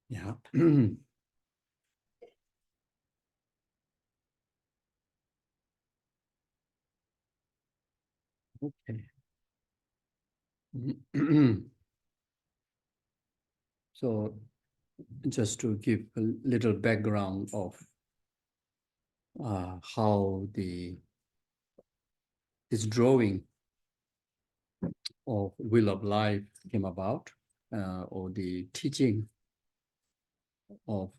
Yeah. Okay. So just to give a little background of how this drawing of Wheel of Life came about, or the teaching of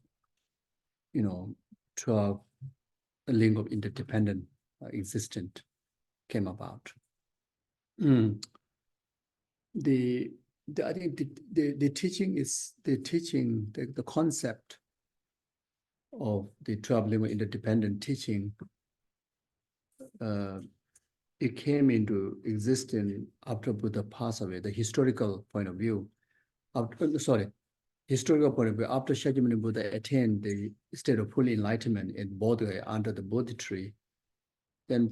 12 link of interdependent existent came about. The I think the teaching is the concept of the 12 link of interdependent teaching. It came into existence after Buddha passed away. The historical point of view, historical point of view, after Shakyamuni Buddha attained the state of full enlightenment in Bodh Gaya under the Bodhi tree, then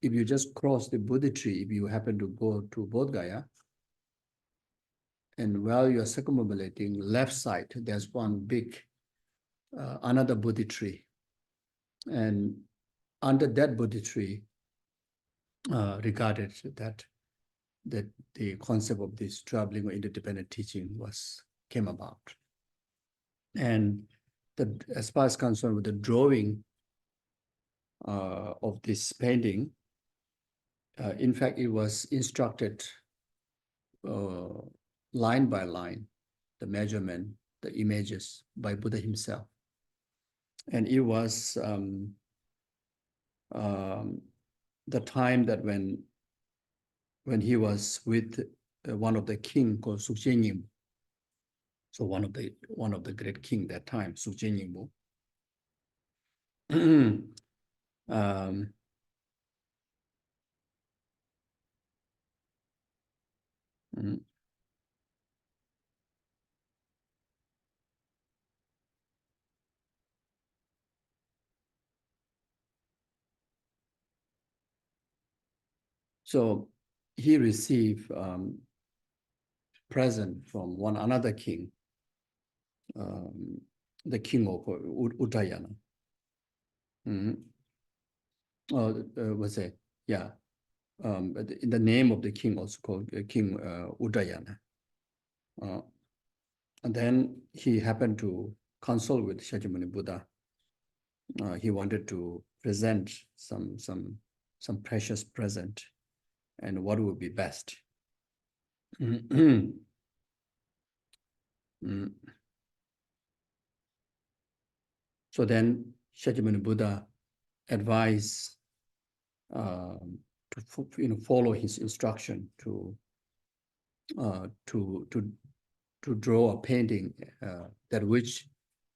if you just cross the Bodhi tree, if you happen to go to Bodh Gaya, and while you are circumambulating, left side, there's one big, another Bodhi tree. And under that Bodhi tree, regarded that the concept of this traveling or interdependent teaching came about. And as far as concerned with the drawing of this painting, in fact, it was instructed line by line, the measurement, the images by Buddha himself. And it was the time that when he was with one of the king called Sukjenyingbu. So one of the great king that time, Sukjenyingbu. So he received present from another king, the king of Uddayana. Was it? Yeah. The name of the king also called King Uddayana. And then he happened to consult with Shakyamuni Buddha. He wanted to present some precious present, and what would be best. So then Shakyamuni Buddha advised to follow his instruction to draw a painting that which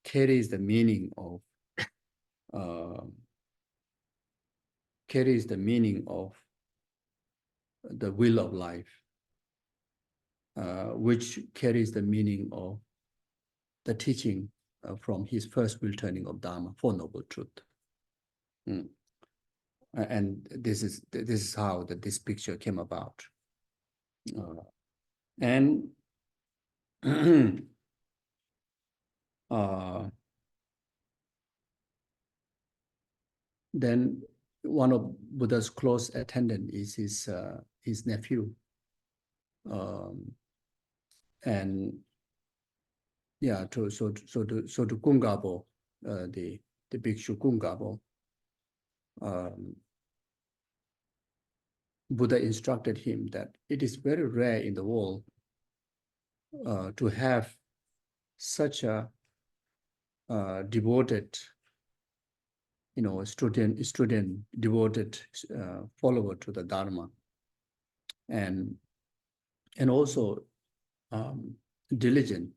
carries the meaning of the will of life, which carries the meaning of the teaching from his first will turning of Dharma, Four Noble Truth. And this is how this picture came about. And then one of Buddha's close attendant is his nephew. And yeah, to Kungabo, the bhikshu Kungabo, Buddha instructed him that it is very rare in the world to have such a devoted, student devoted follower to the Dharma, and also diligent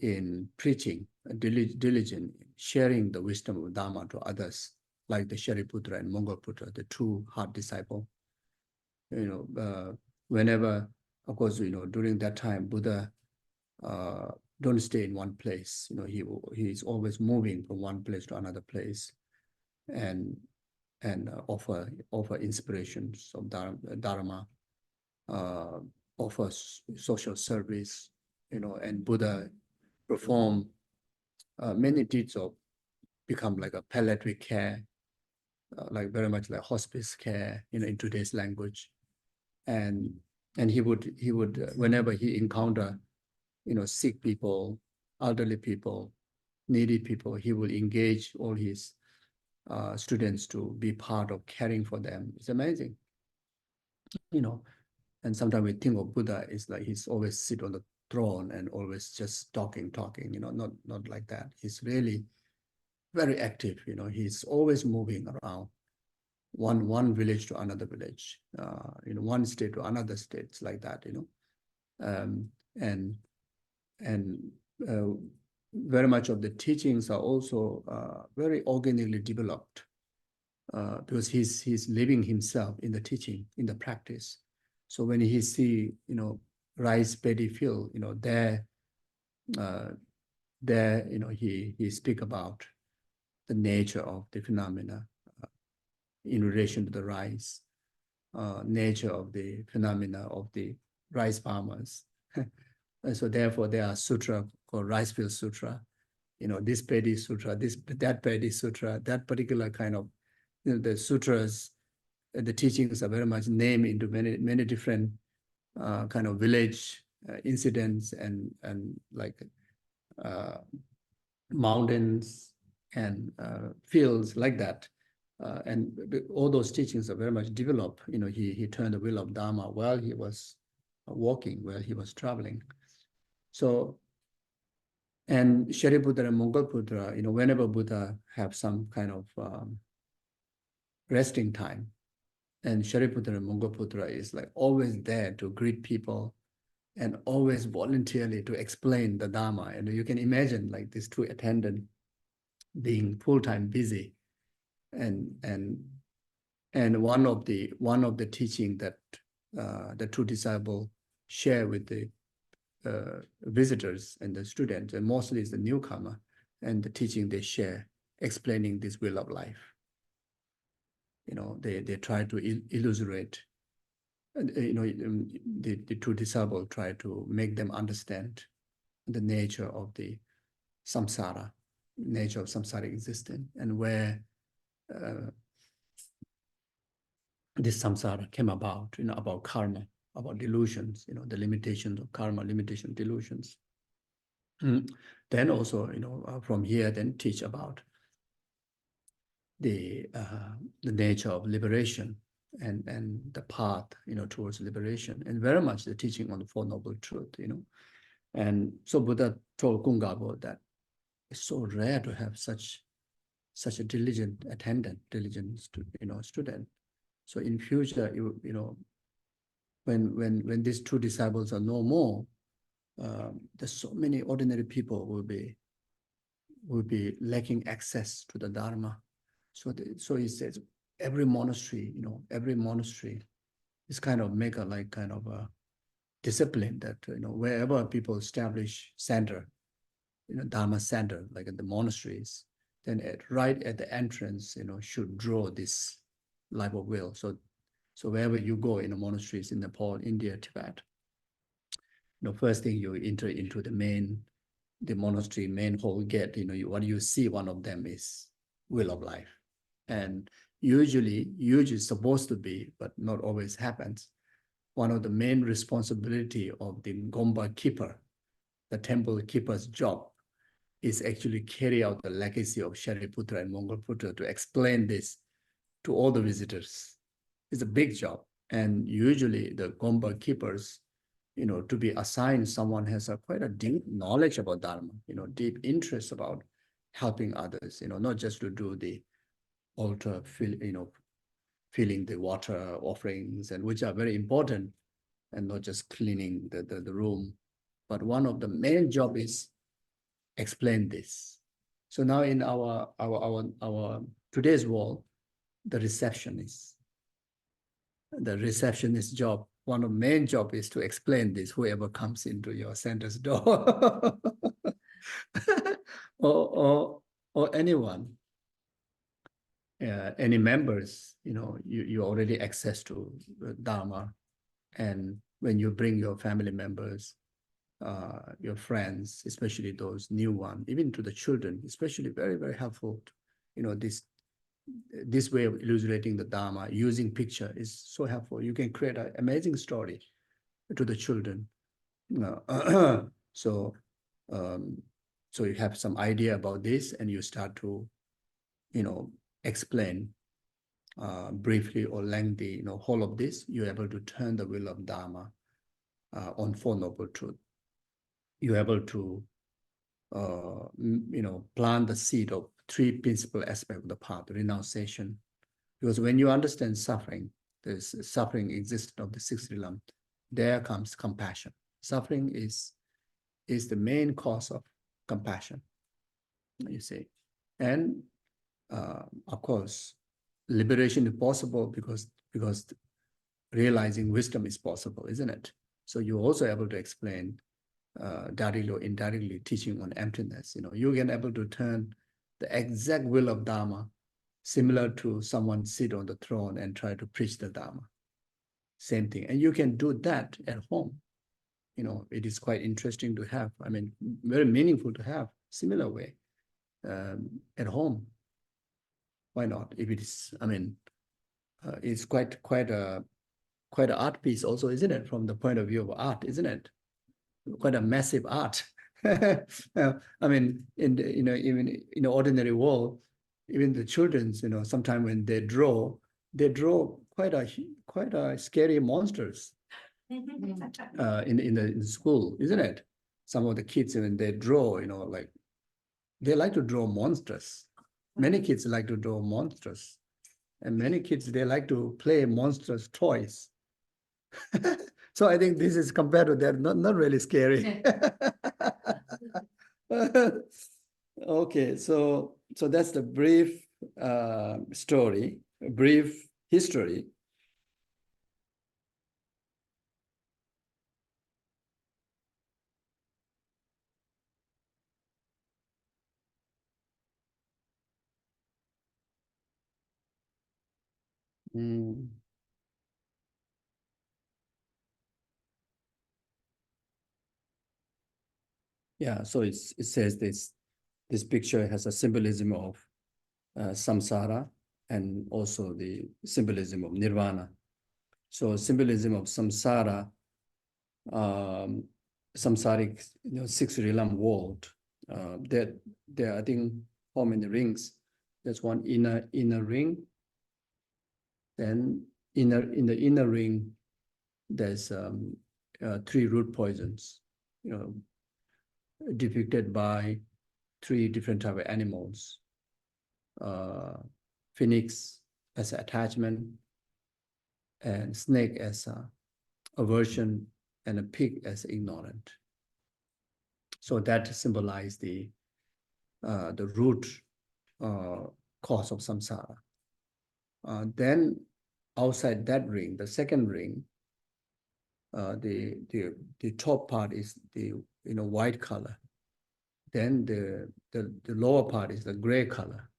in preaching, diligent in sharing the wisdom of Dharma to others, like the Shariputra and Mongolputra, the true heart disciple. Whenever, of course, during that time, Buddha don't stay in one place. He's always moving from one place to another place, and offer inspirations of Dharma offers social service, and Buddha perform many deeds of become like a palliative care, like very much like hospice care, in today's language. And he would whenever he encounter, sick people, elderly people, needy people, he will engage all his students to be part of caring for them. It's amazing, And sometimes we think of Buddha is like he's always sit on the throne and always just talking, not like that. He's really very active, he's always moving around one village to another village, one state to another state. It's like that, and very much of the teachings are also very organically developed because he's living himself in the teaching, in the practice. So when he see, rice paddy field, there, he speak about the nature of the phenomena in relation to the rice, nature of the phenomena of the rice farmers. And so therefore there are sutra called rice field sutra, this paddy sutra, that paddy sutra, that particular kind of, the sutras, the teachings are very much named into many different kind of village incidents and like mountains and fields like that. And all those teachings are very much developed. He turned the wheel of Dharma while he was walking, while he was traveling. So, and Shariputra and Mongolputra, whenever Buddha have some kind of resting time, and Shariputra and Mongolputra is like always there to greet people and always voluntarily to explain the Dharma. And you can imagine like these two attendants being full-time busy. And one of the teaching that the two disciples share with the visitors and the students, and mostly is the newcomer, and the teaching they share, explaining this wheel of life. They try to illustrate, the two disciples try to make them understand the nature of the samsara, nature of samsaric existence, and where this samsara came about, about karma, about delusions, the limitations of karma, limitation delusions. Then also, from here, then teach about the nature of liberation and the path, towards liberation, and very much the teaching on the Four Noble Truths, And so Buddha told Kungabo that it's so rare to have such a diligent attendant, diligent student. So in future, when these two disciples are no more, there's so many ordinary people will be lacking access to the Dharma. So he says every monastery, is kind of make a kind of a discipline that wherever people establish center, Dharma center, like in the monasteries, then right at the entrance, should draw this life of will. So wherever you go in the monasteries in Nepal, India, Tibet, first thing you enter into the monastery main hall gate, what you see, one of them is wheel of life. And usually supposed to be, but not always happens, one of the main responsibility of the Gompa keeper, the temple keeper's job, is actually carry out the legacy of Shariputra and Mongolputra to explain this to all the visitors. It's a big job. And usually the Gompa keepers, to be assigned someone has quite a deep knowledge about Dharma, deep interest about helping others, not just to do the altar, filling the water offerings, and which are very important, and not just cleaning the room. But one of the main job is explain this. So now in our today's world, the receptionist job, one of the main job is to explain this, whoever comes into your center's door or anyone, any members, you already access to Dharma, And when you bring your family members, your friends, especially those new ones, even to the children, especially very, very helpful. This way of illustrating the Dharma using picture is so helpful. You can create an amazing story to the children. So, so you have some idea about this, and you start to, explain briefly or lengthy, whole of this. You're able to turn the wheel of Dharma on Four Noble Truth. You're able to, plant the seed of three principal aspects of the path: renunciation. Because when you understand suffering, there's suffering existence of the sixth realm, there comes compassion. Suffering is the main cause of compassion, you see. And of course, liberation is possible because realizing wisdom is possible, isn't it? So you're also able to explain directly or indirectly teaching on emptiness. You can able to turn the exact will of Dharma similar to someone sit on the throne and try to preach the Dharma. Same thing. And you can do that at home. It is quite interesting to have, very meaningful to have similar way at home. Why not? If it is, it's quite an art piece also, isn't it? From the point of view of art, isn't it? Quite a massive art. In the, even in the ordinary world, even the children's, sometimes when they draw quite a scary monsters in the school, isn't it? Some of the kids, when they draw, like they like to draw monsters. Many kids like to draw monsters, and many kids they like to play monstrous toys. So I think this is compared to that, not really scary. Okay, so that's the brief story, brief history. Yeah, so it says this picture has a symbolism of samsara and also the symbolism of nirvana. So symbolism of samsara, samsaric, six realm world. There, I think, how many rings? There's one inner ring. Then in the inner ring, there's three root poisons, depicted by three different type of animals. Phoenix as attachment, and snake as aversion, and a pig as ignorant. So that symbolizes the root cause of samsara. Then outside that ring, the second ring, the top part is the white color. Then the lower part is the gray color.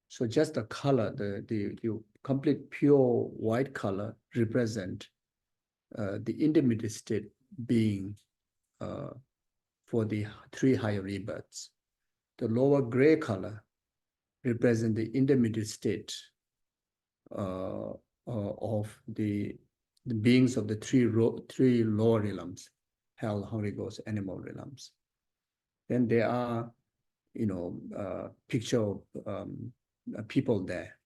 So just the color, the complete pure white color represent the intermediate state being for the three higher rebirths. The lower gray color represent the intermediate state of the beings of the three lower realms: hell, hungry ghost, animal realms. Then there are, picture of people there.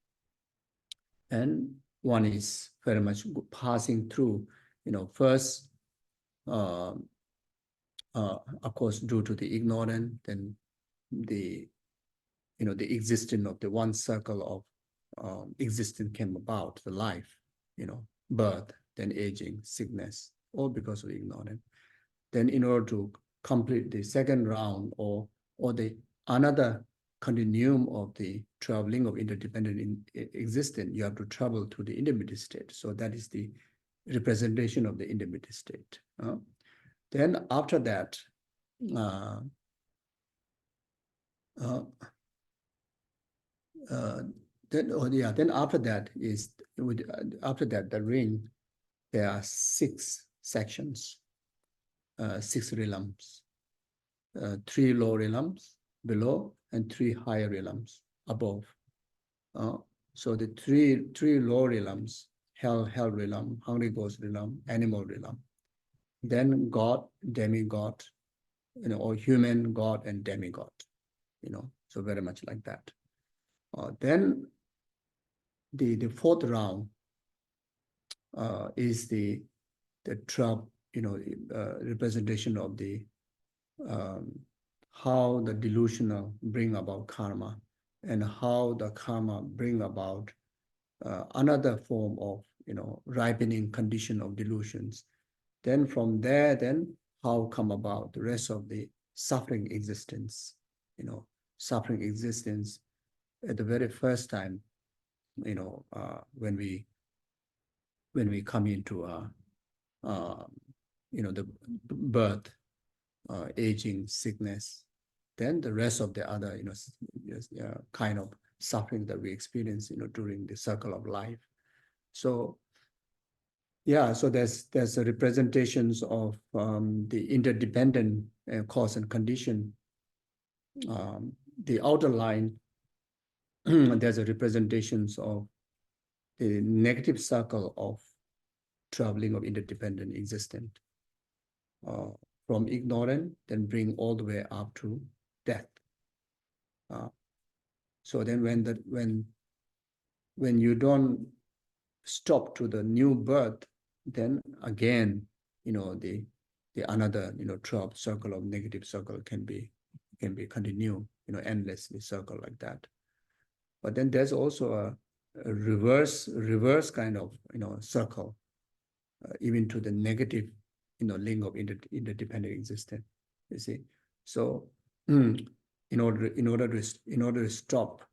And one is very much passing through, first, of course, due to the ignorance, then the existence of the one circle of existence came about, the life, birth, then aging, sickness, all because of ignorance. Then in order to complete the second round or the another continuum of the traveling of interdependent existence, you have to travel to the intermediate state. So that is the representation of the intermediate state. Then after that, then after that is after that the ring there are 6 sections, 6 realms, 3 low realms below and 3 higher realms above. So the three low realms, hell realm, hungry ghost realm, animal realm. Then God, demigod, or human, God, and demigod, so very much like that. Then the 4th round is the trap, representation of the how the delusional bring about karma, and how the karma bring about another form of, ripening condition of delusions. Then from there, then how come about the rest of the suffering existence, suffering existence at the very first time, when we come into the birth, aging, sickness, then the rest of the other, kind of suffering that we experience, during the circle of life. So, yeah, so there's a representations of the interdependent cause and condition. The outer line, there's a representations of the negative circle of traveling of interdependent existence. From ignorant, then bring all the way up to death. So then when you don't stop to the new birth, then again, the another, 12 circle of negative circle can be continue, endlessly circle like that. But then there's also a reverse kind of, circle, even to the negative, link of interdependent existence, you see. So in order to stop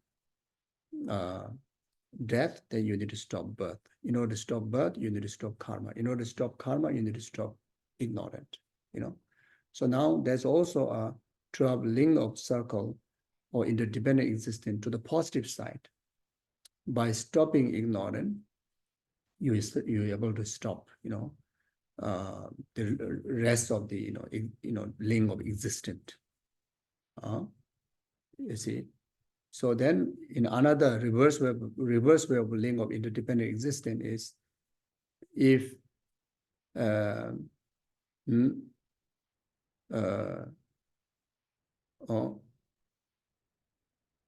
death, then you need to stop birth. In order to stop birth, you need to stop karma. In order to stop karma, you need to stop ignorant, So now there's also a 12 link of circle or interdependent existence to the positive side. By stopping ignorant, you're able to stop, the rest of the, link of existence. You see. So then in another reverse way of link of interdependent existence is if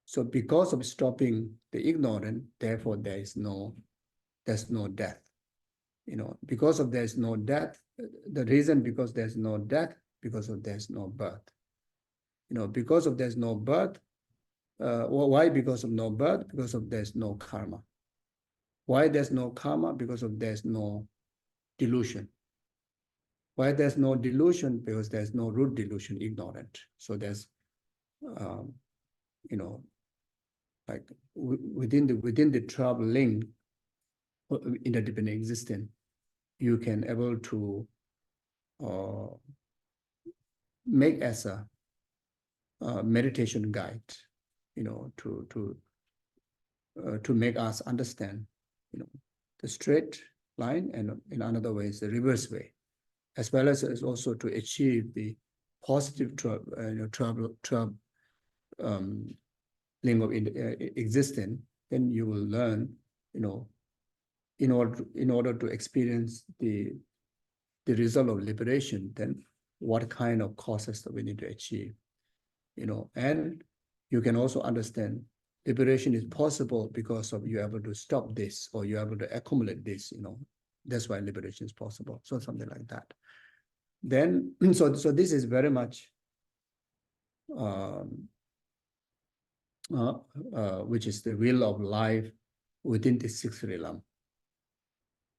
so because of stopping the ignorant, therefore there's no death. Because of there's no death, the reason because there's no death, because of there's no birth. Because of there's no birth, why because of no birth? Because of there's no karma. Why there's no karma? Because of there's no delusion. Why there's no delusion? Because there's no root delusion, ignorant. So there's, like within the 12 link interdependent existence, you can able to make as a meditation guide, to make us understand, the straight line, and in another way is the reverse way, as well as also to achieve the positive link of existence. Then you will learn, in order to experience the result of liberation, then what kind of causes that we need to achieve, and you can also understand liberation is possible because of you're able to stop this, or you're able to accumulate this, that's why liberation is possible. So something like that. Then, so this is very much, which is the wheel of life within the 6th realm,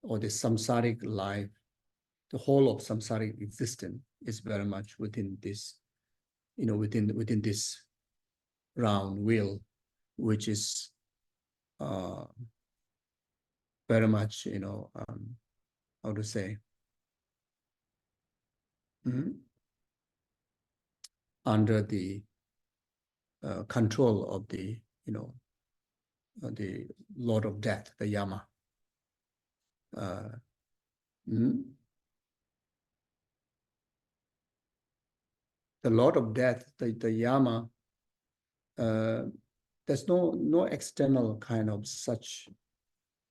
or the samsaric life. The whole of samsaric existence is very much within this, within this round wheel, which is very much, how to say, under the control of the, the Lord of Death, the Yama. The Lord of Death, the Yama, there's no external kind of such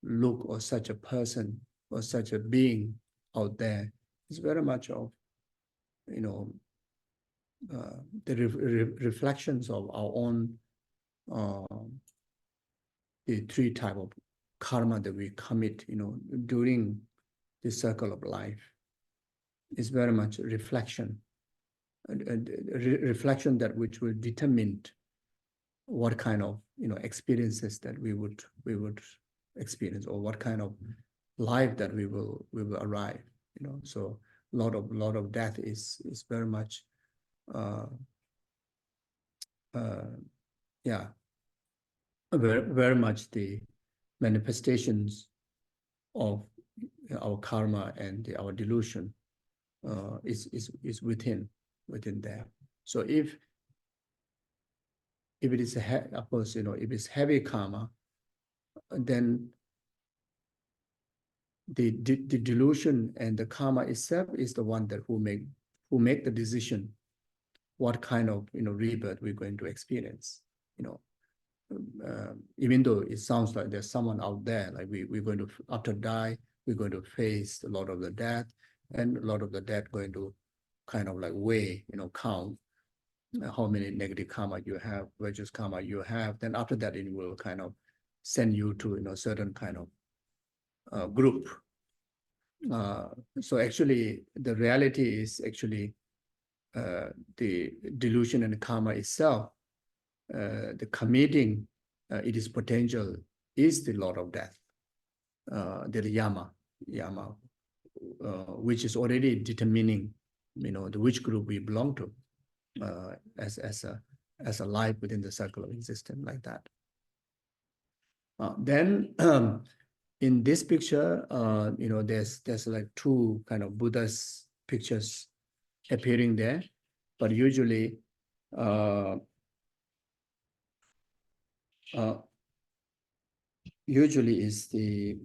look or such a person or such a being out there. It's very much of, the reflections of our own, the three type of karma that we commit, during the circle of life. It's very much a reflection, reflection that which will determine what kind of experiences that we would experience, or what kind of life that we will arrive. So a lot of death is very much very much the manifestations of our karma and our delusion is within there. So if it is of course, if it's heavy karma, then the delusion and the karma itself is the one that who make the decision what kind of rebirth we're going to experience. Even though it sounds like there's someone out there, like we're going to, after die, we're going to face a lot of the death, and a lot of the death going to kind of like weigh, count how many negative karma you have, virtuous karma you have. Then after that, it will kind of send you to certain kind of group. So actually, the reality is actually the delusion and the karma itself. The committing its potential is the Lord of Death, the Yama, which is already determining, the which group we belong to, as a life within the circle of existence, like that. Then in this picture, there's like two kind of Buddha's pictures appearing there, but usually is the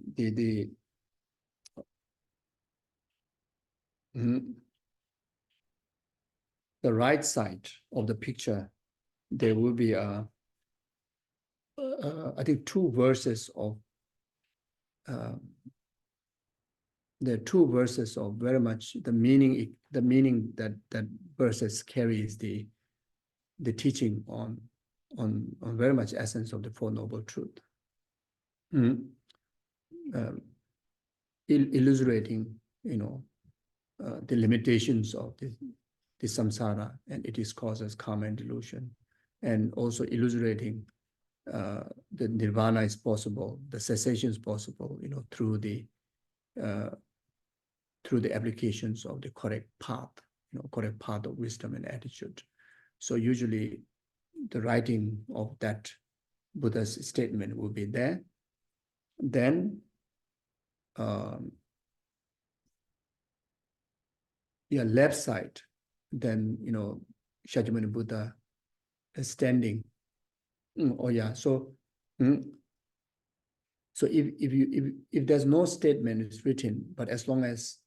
right side of the picture. There will be I think two verses of there are two verses of very much the meaning that verses carries the teaching on very much essence of the Four Noble Truth. Illustrating, the limitations of the samsara and its causes, karma and delusion, and also illustrating the nirvana is possible, the cessation is possible, through the applications of the correct path, correct path of wisdom and attitude. So usually the writing of that Buddha's statement will be there. Then left side, then Shakyamuni Buddha is standing. So if there's no statement is written, but as long as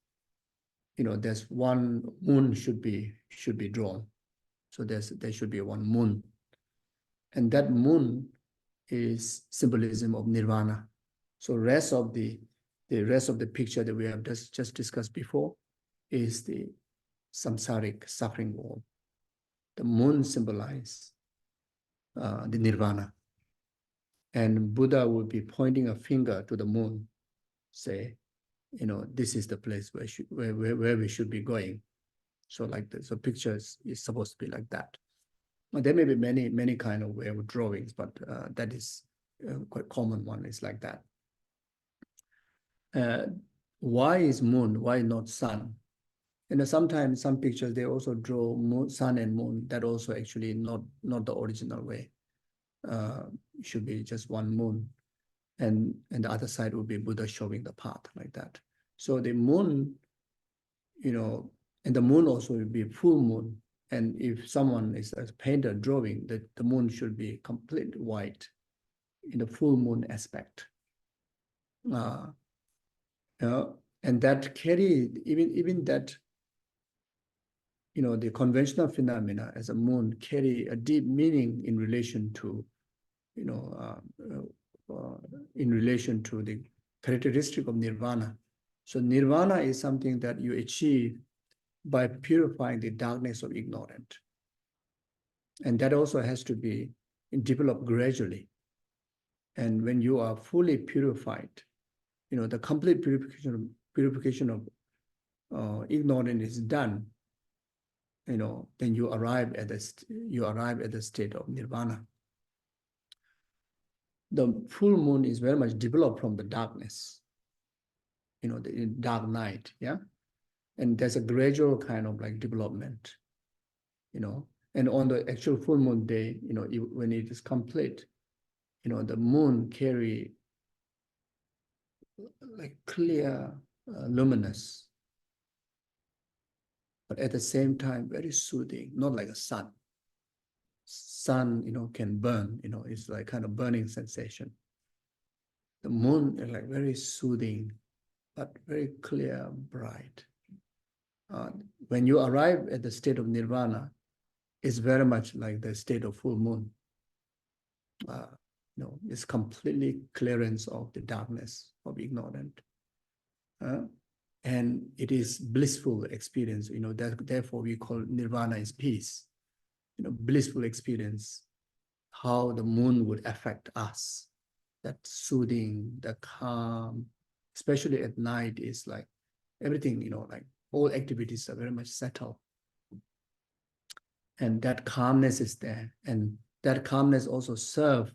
there's one moon should be drawn. So there should be one moon, and that moon is symbolism of nirvana. So rest of the picture that we have just discussed before is the samsaric suffering world. The moon symbolizes the nirvana, and Buddha will be pointing a finger to the moon, say, this is the place where we should be going. So like this, so pictures is supposed to be like that. There may be many kind of way of drawings, but that is quite common one. Is like that. Why is moon? Why not sun? Sometimes some pictures they also draw moon, sun and moon. That also actually not the original way. Should be just one moon, and the other side would be Buddha showing the path, like that. So the moon, and the moon also will be full moon. And if someone is a painter drawing, the moon should be completely white in the full moon aspect. And that carry, even that, the conventional phenomena as a moon carry a deep meaning in relation to, in relation to the characteristic of nirvana. So nirvana is something that you achieve by purifying the darkness of ignorance. And that also has to be developed gradually. And when you are fully purified, the complete purification of ignorance is done, then you arrive at the state of nirvana. The full moon is very much developed from the darkness, the dark night, yeah? And there's a gradual kind of like development, and on the actual full moon day, when it is complete, the moon carry like clear, luminous, but at the same time, very soothing, not like a sun. Sun, can burn, it's like kind of burning sensation. The moon is like very soothing, but very clear, bright. When you arrive at the state of nirvana, it's very much like the state of full moon. It's completely clearance of the darkness of ignorance. And it is blissful experience, therefore we call nirvana is peace. Blissful experience, how the moon would affect us. That soothing, the calm, especially at night, is like everything, like all activities are very much settled. And that calmness is there. And that calmness also serves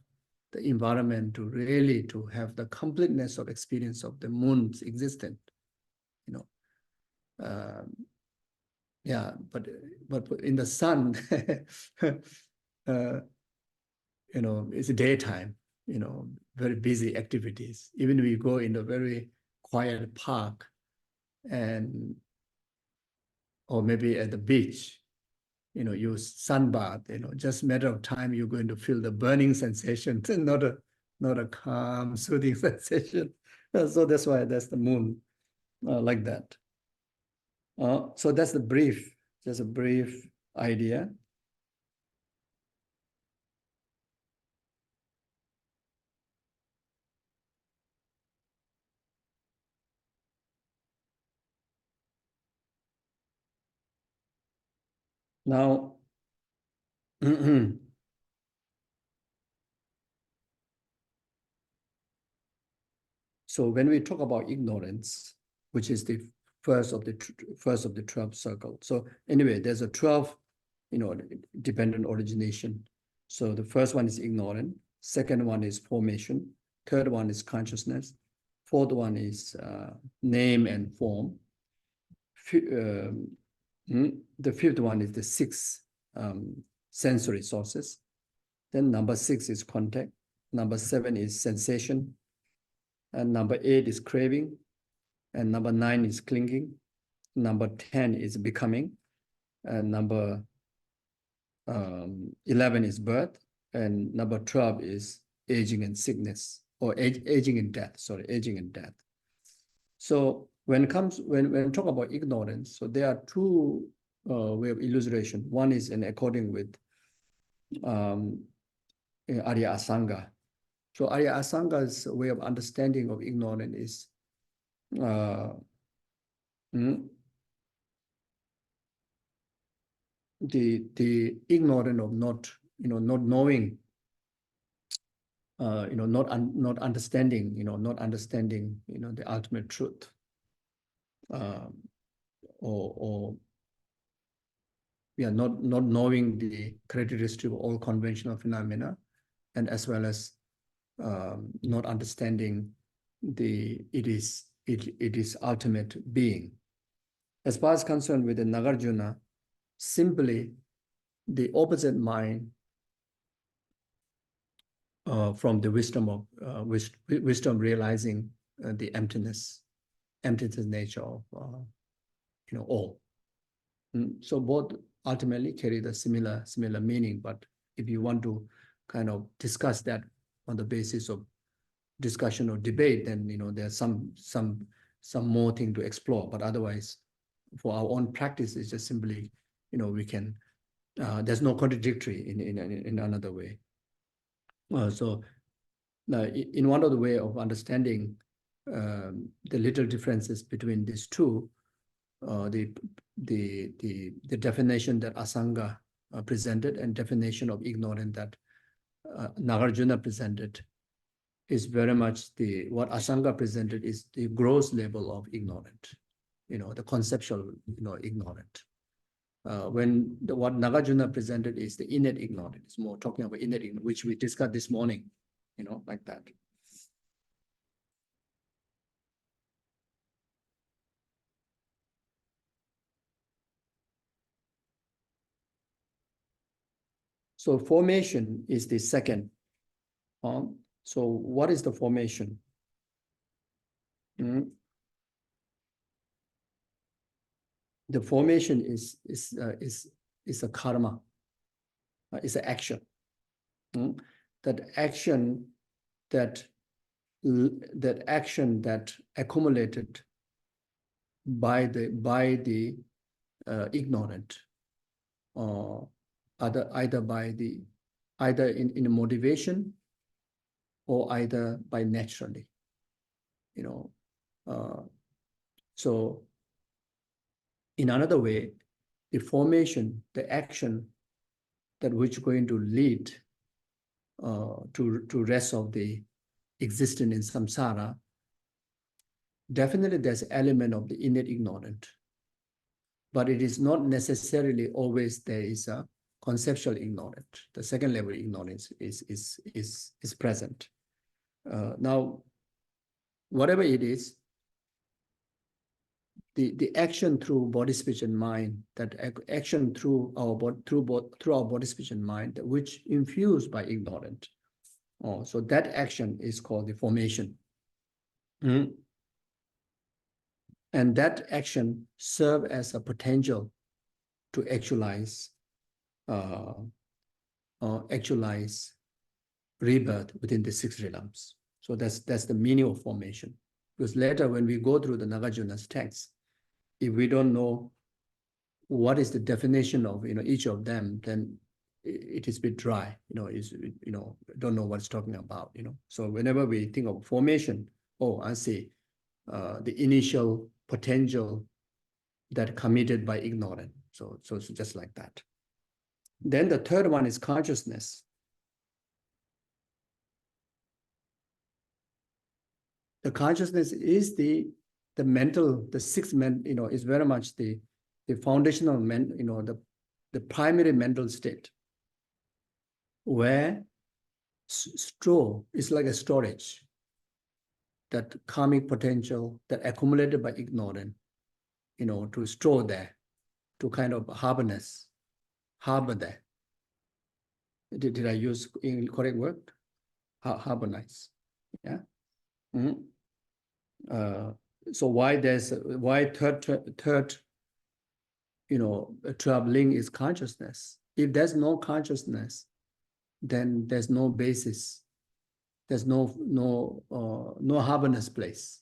the environment to really to have the completeness of experience of the moon's existence. Yeah, but in the sun, it's daytime, very busy activities. Even we go in a very quiet park or maybe at the beach, you sunbath, just matter of time, you're going to feel the burning sensation, not a calm, soothing sensation. So that's why that's the moon like that. So that's just a brief idea. Now, so when we talk about ignorance, which is the first of the 12 circle. So anyway, there's a 12, dependent origination. So the first one is ignorant. Second one is formation. Third one is consciousness. Fourth one is name and form. The fifth one is the six sensory sources. Then number 6 is contact. Number 7 is sensation. And number 8 is craving. And number 9 is clinging. Number 10 is becoming. And number 11 is birth. And number 12 is aging and sickness, or aging and death. Sorry, aging and death. So when we talk about ignorance, so there are two ways of illustration. One is in according with Ārya Asanga. So Ārya Asanga's way of understanding of ignorance is the ignorance of not knowing, not understanding, the ultimate truth, or not knowing the characteristic of all conventional phenomena, and as well as not understanding it is ultimate being. As far as concerned with the Nāgārjuna, simply the opposite mind from the wisdom of wisdom realizing the emptiness nature of all. So both ultimately carry the similar meaning, but if you want to kind of discuss that on the basis of discussion or debate, then there's some some more thing to explore. But otherwise, for our own practice, it's just simply, we can. There's no contradictory in another way. So, in one of the way of understanding the little differences between these two, the definition that Asanga presented and definition of ignorant that Nagarjuna presented is very much what Asanga presented is the gross level of ignorant, the conceptual, ignorant. What Nagarjuna presented is the innate ignorant. It's more talking about innate ignorant, which we discussed this morning, like that. So formation is the second. So what is the formation? The formation is a karma. It's an action. That action that accumulated by the ignorant, or either in motivation or either by naturally, so in another way, the formation, the action that which is going to lead to rest of the existence in samsara, definitely there's an element of the innate ignorant, but it is not necessarily always there is a conceptual ignorant. The second level ignorance is present. Now, whatever it is, the action through body, speech, and mind, that action through our body, speech, and mind, which infused by ignorant. So that action is called the formation. And that action serve as a potential to actualize rebirth within the six realms. So that's the meaning of formation. Because later when we go through the Nagarjuna's text, if we don't know what is the definition of each of them, then it is a bit dry. Don't know what it's talking about. So whenever we think of formation, I see the initial potential that committed by ignorance. So it's just like that. Then the third one is consciousness. The consciousness is the mental, the sixth is very much the foundational the primary mental state, where store is like a storage, that karmic potential that accumulated by ignorance, to store there, to kind of harbor there. Did I use correct word? Harborize, yeah. So why third troubling is consciousness. If there's no consciousness, then there's no basis. There's no harborness place.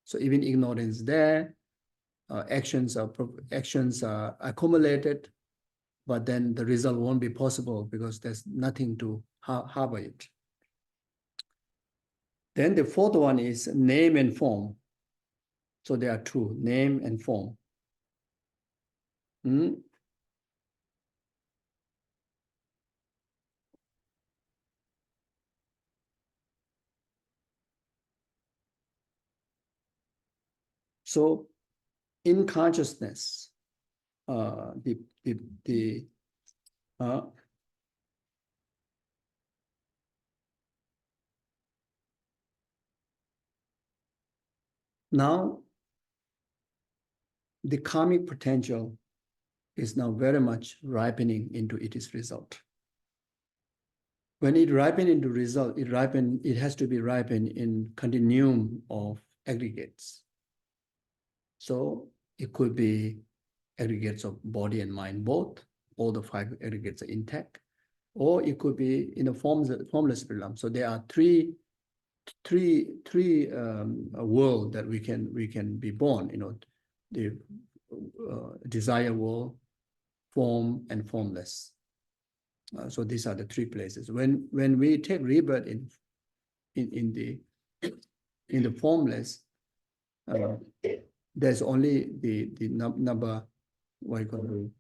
So even ignorance there, actions are accumulated, but then the result won't be possible because there's nothing to harbor it. Then the fourth one is name and form. So there are two, name and form. So in consciousness, now the karmic potential is now very much ripening into its result. When it ripens into result, it has to be ripened in continuum of aggregates. So it could be aggregates of body and mind both, all the five aggregates are intact, or it could be in a formless realm. So there are three three world that we can be born. The desire world, form, and formless. So these are the three places. When we take rebirth in the formless, there's only the number, what you call it,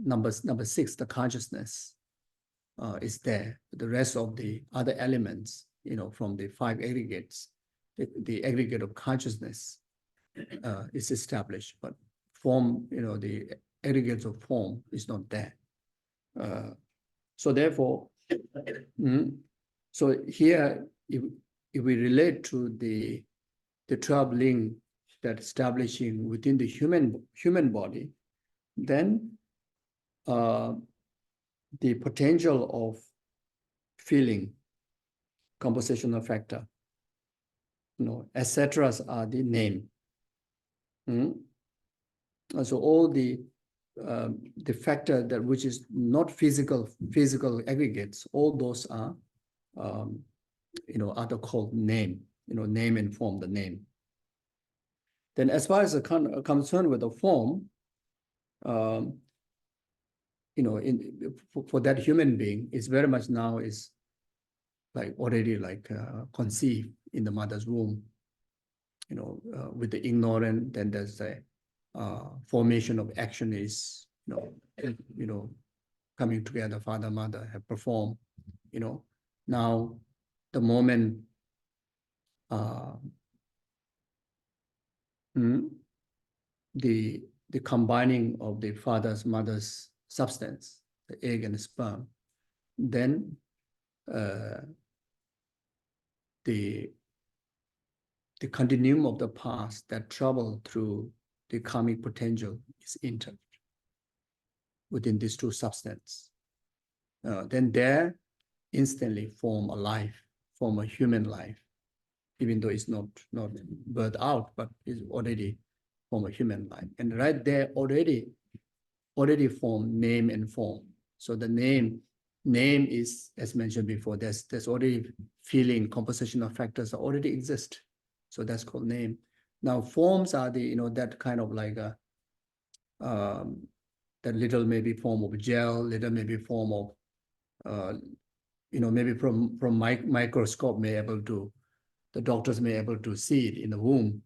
number 6, the consciousness is there. The rest of the other elements, from the 5 aggregates, the aggregate of consciousness is established, but form, the aggregates of form is not there. So therefore, so here, if we relate to the 12 link that establishing within the human body, then the potential of feeling, compositional factor, etc. are the name. So all the factor that which is not physical aggregates, all those are are called name. Name and form, the name. Then as far as the concern with the form, for that human being, is very much now is like already like conceived in the mother's womb, with the ignorant. Then there's a formation of action is, coming together, father, mother have performed, now the moment the combining of the father's, mother's substance, the egg and the sperm, then the continuum of the past that travel through the karmic potential is entered within these two substances. Then there instantly form a life, form a human life, even though it's not birthed out, but is already form a human life. And right there already form name and form. So the name is, as mentioned before, there's already feeling, compositional factors already exist. So that's called name. Now forms are the, that kind of like a, that little maybe form of gel, little maybe form of, maybe from microscope the doctors may able to see it in the womb.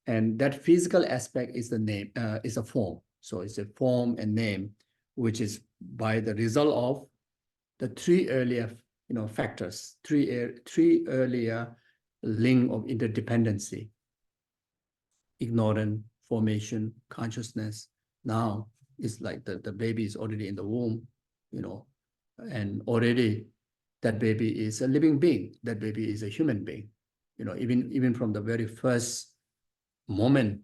And that physical aspect is the name, is a form. So it's a form and name, which is by the result of the 3 earlier, factors, three earlier link of interdependency: ignorance, formation, consciousness. Now it's like the baby is already in the womb, and already that baby is a living being. That baby is a human being, even from the very first moment,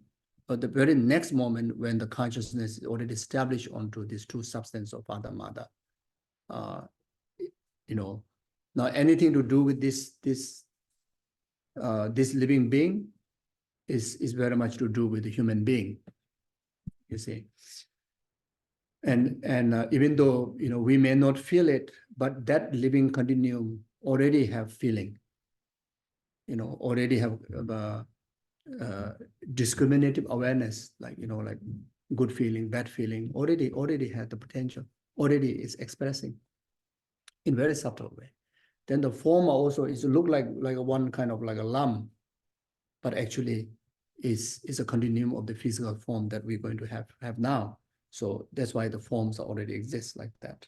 or the very next moment when the consciousness is already established onto these two substances of father, mother. Now anything to do with this living being is very much to do with the human being, you see. And even though we may not feel it, but that living continuum already have feeling, already have discriminative awareness, like like good feeling, bad feeling, already had the potential, already is expressing in very subtle way. Then the form also is look like one kind of like a lump, but actually is a continuum of the physical form that we're going to have now. So that's why the forms already exist like that.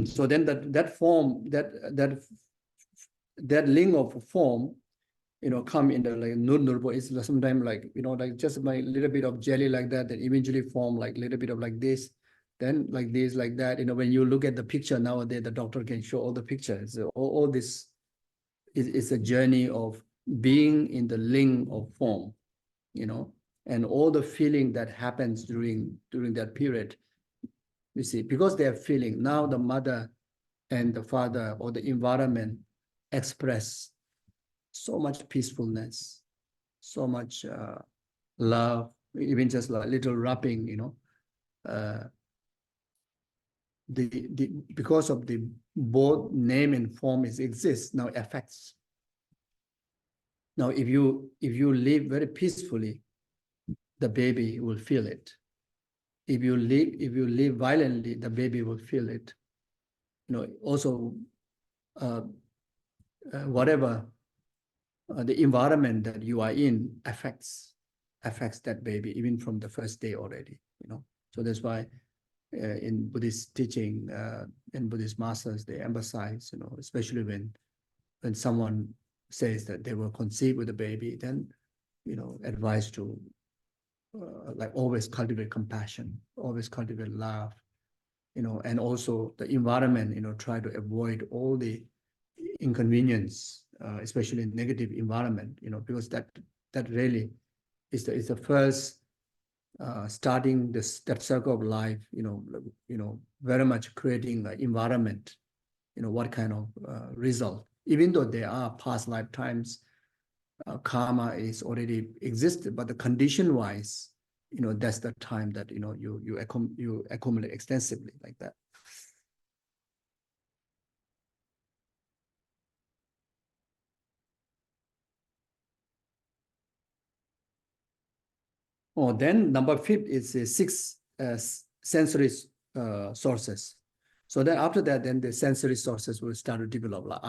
So then that form, that link of form, come in the like noodle. It's sometimes like like just like a little bit of jelly like that eventually form like a little bit of like this, then like this, like that. When you look at the picture nowadays, the doctor can show all the pictures. So all this is a journey of being in the link of form, and all the feeling that happens during that period. You see, because they are feeling, now the mother and the father or the environment express so much peacefulness, so much love, even just like little rubbing, because of the both name and form exists, now affects. Now, if you live very peacefully, the baby will feel it. If you live violently, the baby will feel it. Also, whatever the environment that you are in affects that baby even from the first day already. So that's why in Buddhist teaching, in Buddhist masters, they emphasize, especially when someone says that they were conceived with a baby, then advise to like always cultivate compassion, always cultivate love, and also the environment, try to avoid all the inconvenience, especially negative environment, because that really is the first starting that circle of life, very much creating an environment, what kind of result, even though there are past lifetimes, karma is already existed, but the condition wise, that's the time that, you accumulate extensively like that. Then number 5 is the 6 sensory sources. So then after that, then the sensory sources will start to develop, like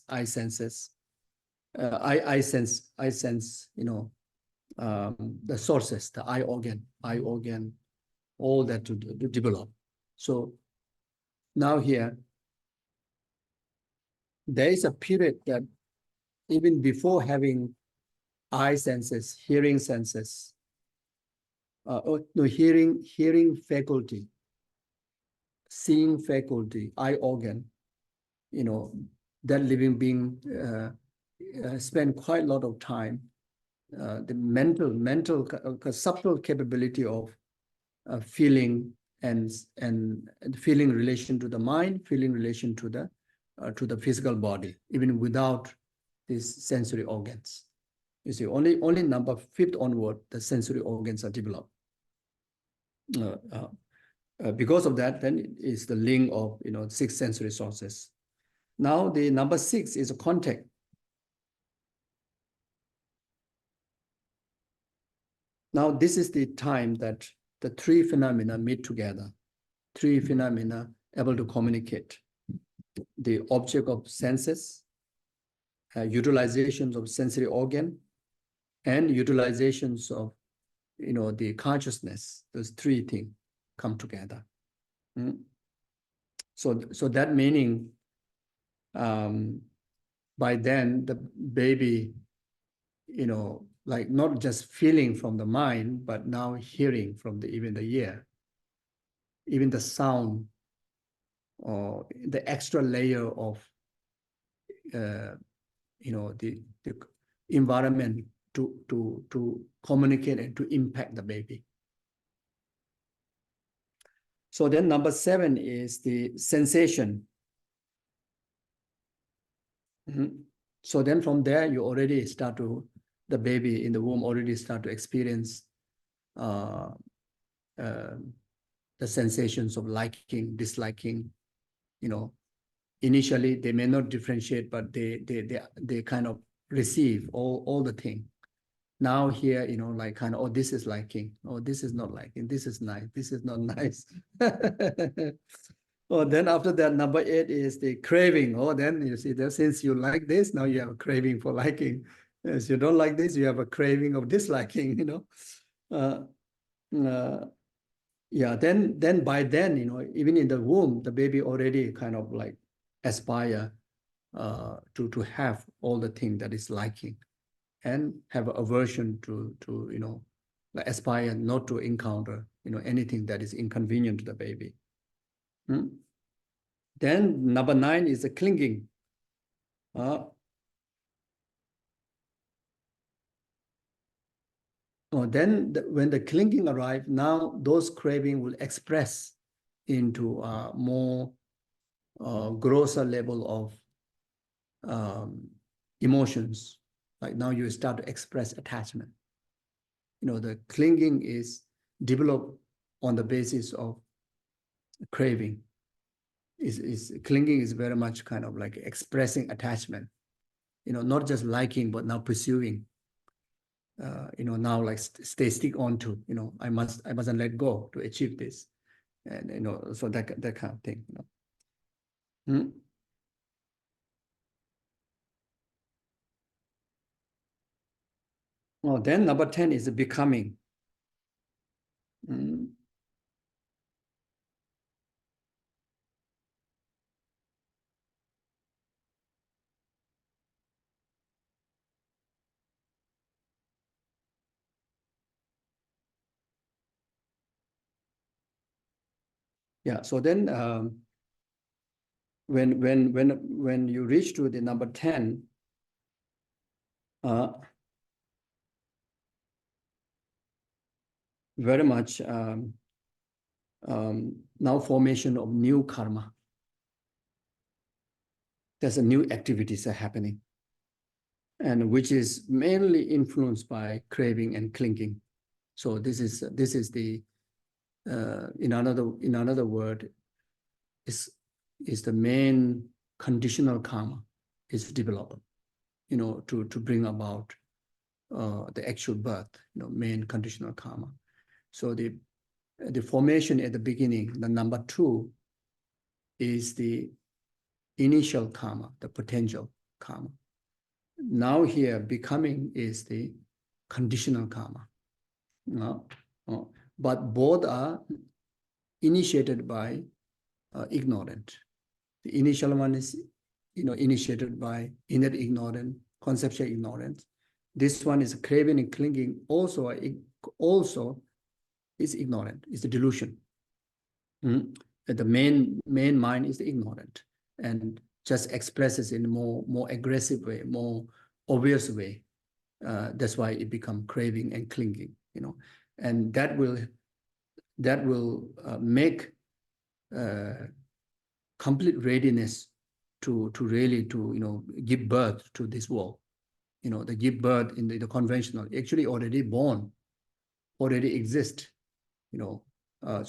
eye senses, I sense, the sources, the eye organ, all that to develop. So now here, there is a period that even before having eye senses, hearing senses, hearing faculty, seeing faculty, eye organ, that living being spend quite a lot of time, the mental subtle capability of feeling and feeling relation to the mind, feeling relation to the physical body, even without these sensory organs. You see, only number 5 onward, the sensory organs are developed. Because of that, then is the link of 6 sensory sources. Now the number 6 is a contact. Now this is the time that the 3 phenomena meet together. 3 phenomena able to communicate. The object of senses, utilizations of sensory organ, and utilizations of the consciousness. Those 3 things come together. So that meaning, by then the baby, like not just feeling from the mind, but now hearing from even the ear, even the sound, or the extra layer of the environment to communicate and to impact the baby. So then number 7 is the sensation. So then from there, you already start to, the baby in the womb already start to experience the sensations of liking, disliking. Initially they may not differentiate, but they kind of receive all the thing. Now here, like kind of, oh, this is liking, oh, this is not liking, this is nice, this is not nice. Oh, then after that, number 8 is the craving. Oh, then you see that since you like this, now you have a craving for liking. As you don't like this, you have a craving of disliking, yeah, then by then, even in the womb, the baby already kind of like aspire to have all the things that is liking, and have aversion to like aspire not to encounter anything that is inconvenient to the baby. Then number 9 is the clinging. Then when the clinging arrives, now those craving will express into more grosser level of emotions. Like now you start to express attachment. The clinging is developed on the basis of craving. is clinging is very much kind of like expressing attachment, not just liking, but now pursuing, now like stick on to, I mustn't let go to achieve this. And, so that kind of thing, Hmm? Oh, then number 10 is becoming. Hmm? Yeah, so then when you reach to the number 10, very much now formation of new karma. There's a new activities are happening, and which is mainly influenced by craving and clinging. So this is the in another word is the main conditional karma is developed, to bring about the actual birth, main conditional karma. So the formation at the beginning, the number 2 is the initial karma, the potential karma. Now here becoming is the conditional karma. But both are initiated by ignorant. The initial one is initiated by inner ignorance, conceptual ignorance. This one is craving and clinging, also is ignorant, is the delusion. The main mind is the ignorant, and just expresses in a more aggressive way, more obvious way. That's why it becomes craving and clinging, and that will make complete readiness to really give birth to this world. The give birth in the conventional, actually already born, already exist. So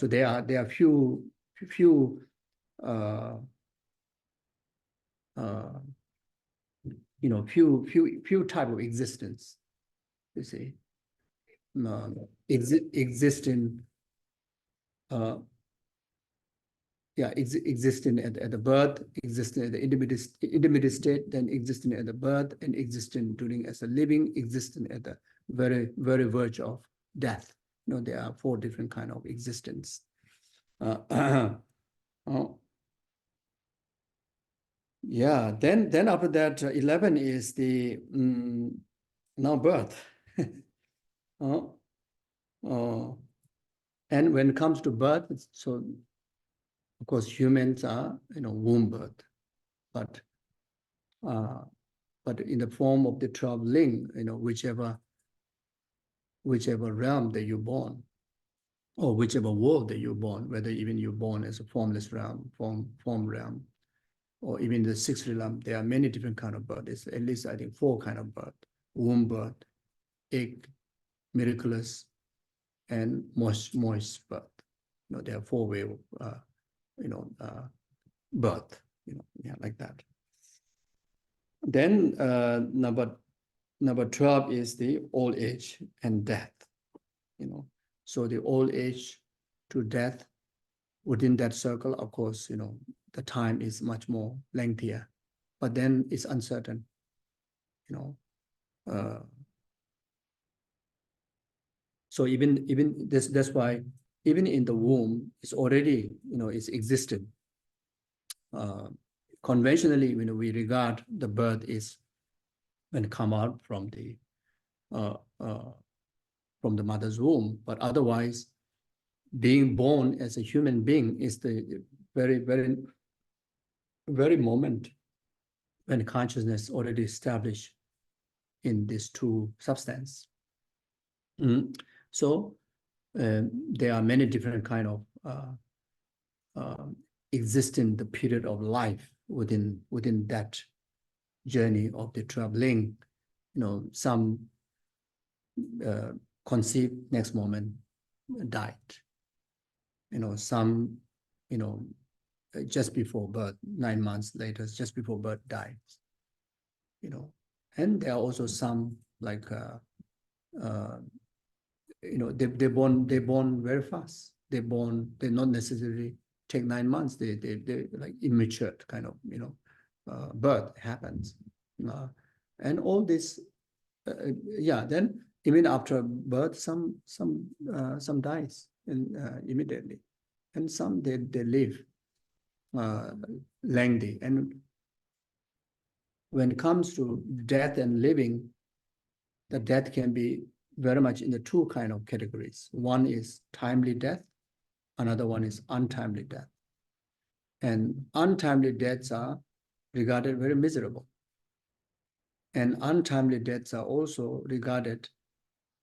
there are few few type of existence, you see, exist in existing at the birth, existing at the intermediate state, then existing at the birth, and existing during as a living, existing at the very verge of death. There are 4 different kind of existence. Yeah, then after that, 11 is the now birth. And when it comes to birth, so of course humans are womb birth, but in the form of the 12 ling, whichever realm that you're born, or whichever world that you're born, whether even you're born as a formless realm, form realm, or even the 6th realm, there are many different kind of birth. It's at least I think 4 kind of birth: womb birth, egg, miraculous, and moist birth. There are 4 way of birth. Like that. Then number 12 is the old age and death. So the old age to death, within that circle, of course, the time is much more lengthier, but then it's uncertain. So even that's why even in the womb, it's already it's existed. Conventionally, we regard the birth is when come out from the mother's womb, but otherwise, being born as a human being is the very moment when consciousness already established in these 2 substance. So there are many different kind of existing the period of life within that journey of the traveling. Some conceived, next moment died. Some just before birth, 9 months later, just before birth, dies. You know, and there are also some like you know, they born very fast. They not necessarily take 9 months. They like immature kind of, you know, birth happens, and all this, yeah. Then even after birth, some dies and immediately, and some they live lengthy. And when it comes to death and living, the death can be very much in the two kind of categories. One is timely death, another one is untimely death. And untimely deaths are regarded very miserable. And untimely deaths are also regarded,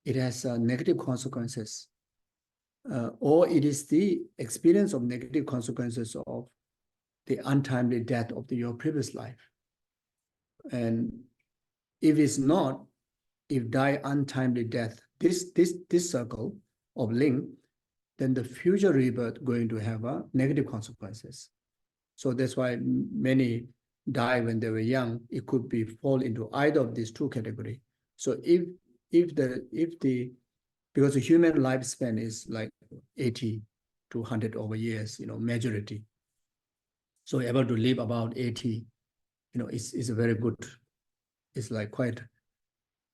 it has negative consequences, or it is the experience of negative consequences of the untimely death of your previous life. And if it's not, if die untimely death, this circle of link, then the future rebirth going to have negative consequences. So that's why many die when they were young. It could be fall into either of these two categories. So if the because the human lifespan is like 80 to 100 over years, you know, majority. So able to live about 80, you know, is a very good, it's like quite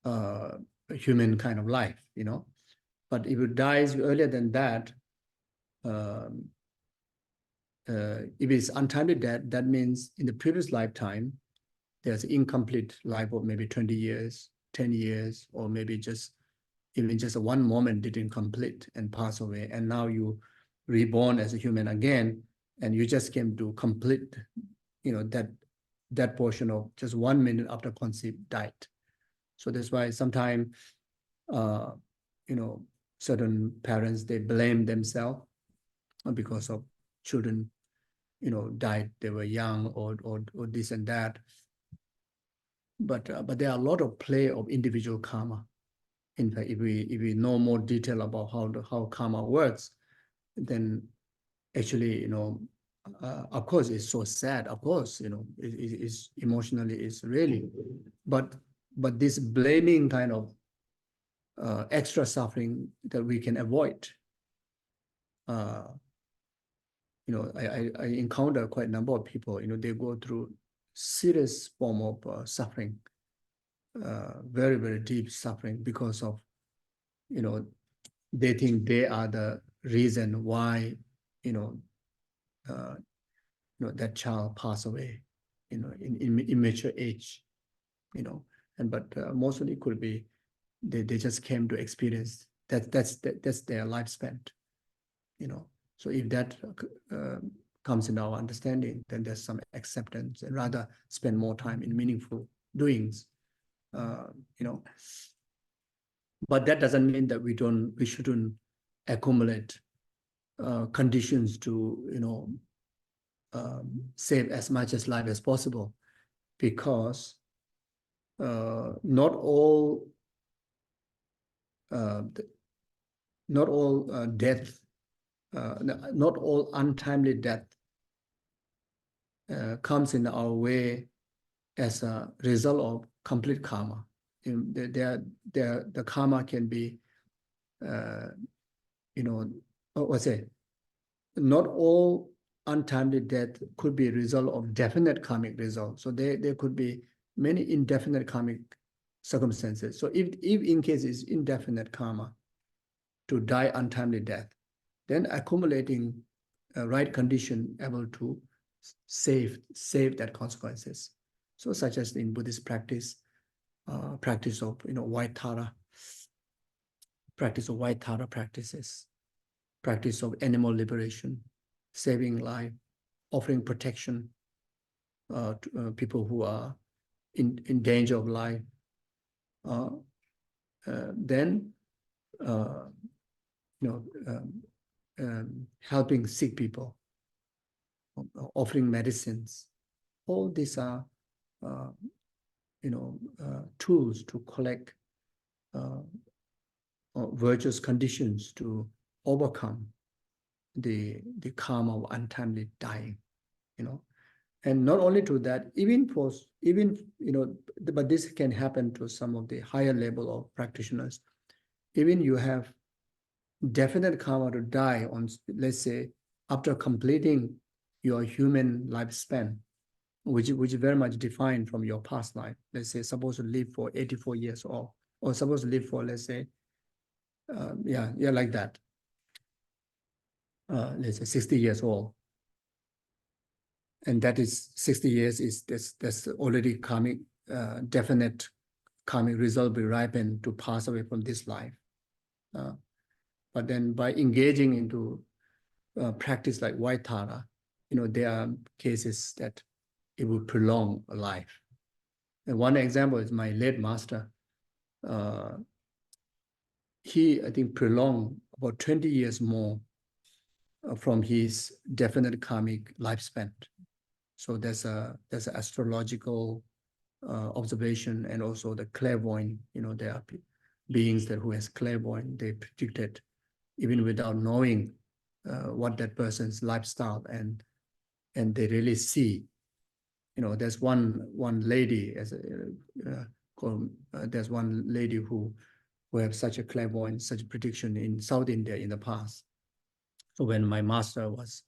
a human kind of life, you know. But if it dies earlier than that, if it's untimely death, that means in the previous lifetime, there's incomplete life of maybe 20 years, 10 years, or maybe just even just one moment didn't complete and pass away. And now you reborn as a human again, and you just came to complete, you know, that portion of just 1 minute after conceived died. So that's why sometimes, you know, certain parents, they blame themselves because of children, you know, died, they were young, or this and that. But there are a lot of play of individual karma. In fact, if we know more detail about how karma works, then actually, you know, of course, it's so sad. Of course, you know, it is emotionally, it's really, but this blaming kind of extra suffering that we can avoid. You know, I encounter quite a number of people, you know, they go through serious form of suffering, very, very deep suffering because of, you know, they think they are the reason why, you know, that child passed away, you know, in immature age, you know, and but mostly it could be they just came to experience that's their lifespan, you know. So if that comes in our understanding, then there's some acceptance and rather spend more time in meaningful doings, you know. But that doesn't mean that we shouldn't accumulate conditions to, you know, save as much as life as possible, because not all death, not all untimely death comes in our way as a result of complete karma. The karma can be, you know, what's it? Not all untimely death could be a result of definite karmic result. So there could be many indefinite karmic circumstances. So if in case it's indefinite karma to die untimely death, then accumulating a right condition able to save that consequences. So such as in Buddhist practice, practice of, you know, white Tara, practices, practice of animal liberation, saving life, offering protection to people who are in danger of life. Then, you know, helping sick people, offering medicines. All these are, you know, tools to collect virtuous conditions to overcome the karma of untimely dying. And not only to that, even but this can happen to some of the higher level of practitioners. Even you have definite karma to die on, let's say, after completing your human lifespan, which is very much defined from your past life. Let's say, supposed to live for 84 years old, or supposed to live for, let's say, like that. Let's say 60 years old. And that is 60 years is that's already coming, definite karmic result be ripened to pass away from this life. But then by engaging into practice like Vaitara, there are cases that it will prolong a life. And one example is my late master. He, I think, prolonged about 20 years more from his definite karmic lifespan. So there's an astrological observation, and also the clairvoyant. There are beings that who has clairvoyant. They predicted, even without knowing what that person's lifestyle, and they really see. There's one lady there's one lady who have such a clairvoyant, such a prediction in South India in the past. So when my master was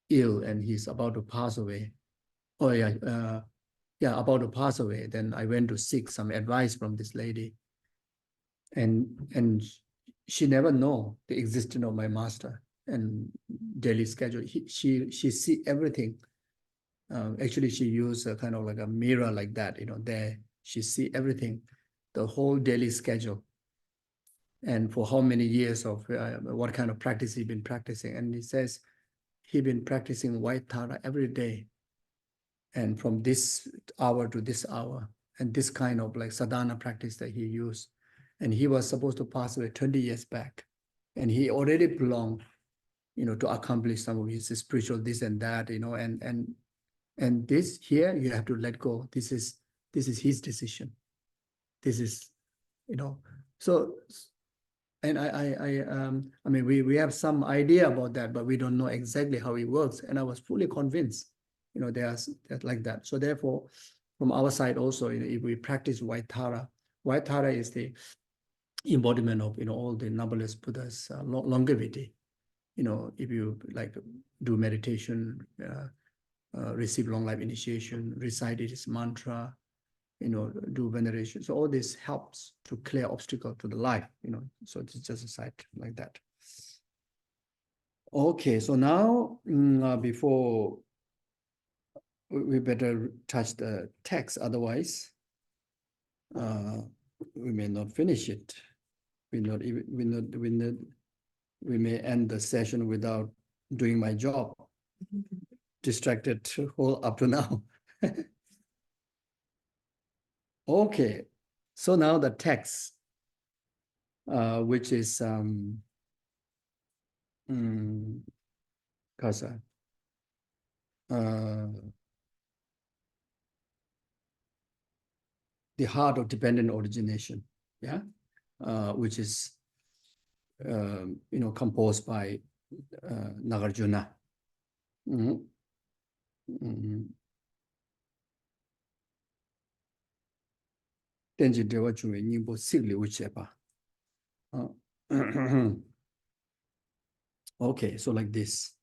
ill and he's about to pass away, about to pass away, then I went to seek some advice from this lady, and she never know the existence of my master and daily schedule. She see everything. Actually, she used a kind of like a mirror like that. There she see everything, the whole daily schedule, and for how many years of what kind of practice he been practicing. And he says he been practicing White Tara every day, and from this hour to this hour, and this kind of like sadhana practice that he used. And he was supposed to pass away 20 years back, and he already belonged, to accomplish some of his spiritual this and that, and this here you have to let go. This is his decision. This is, so. And I mean, we have some idea about that, but we don't know exactly how it works. And I was fully convinced, there's like that. So therefore, from our side also, if we practice Vaitara is the embodiment of, all the numberless Buddhas' longevity. If you like do meditation, receive long life initiation, recite this mantra, do veneration. So all this helps to clear obstacle to the life, so it's just a side like that. Okay, so now before we better touch the text, otherwise we may not finish it. We may end the session without doing my job. Distracted whole up to now. Okay, so now the text, which is Kasa, the Heart of Dependent Origination, which is composed by Nāgārjuna. Tenzin dewa chungwe nyingbo sikli uchepa. Okay, so like this.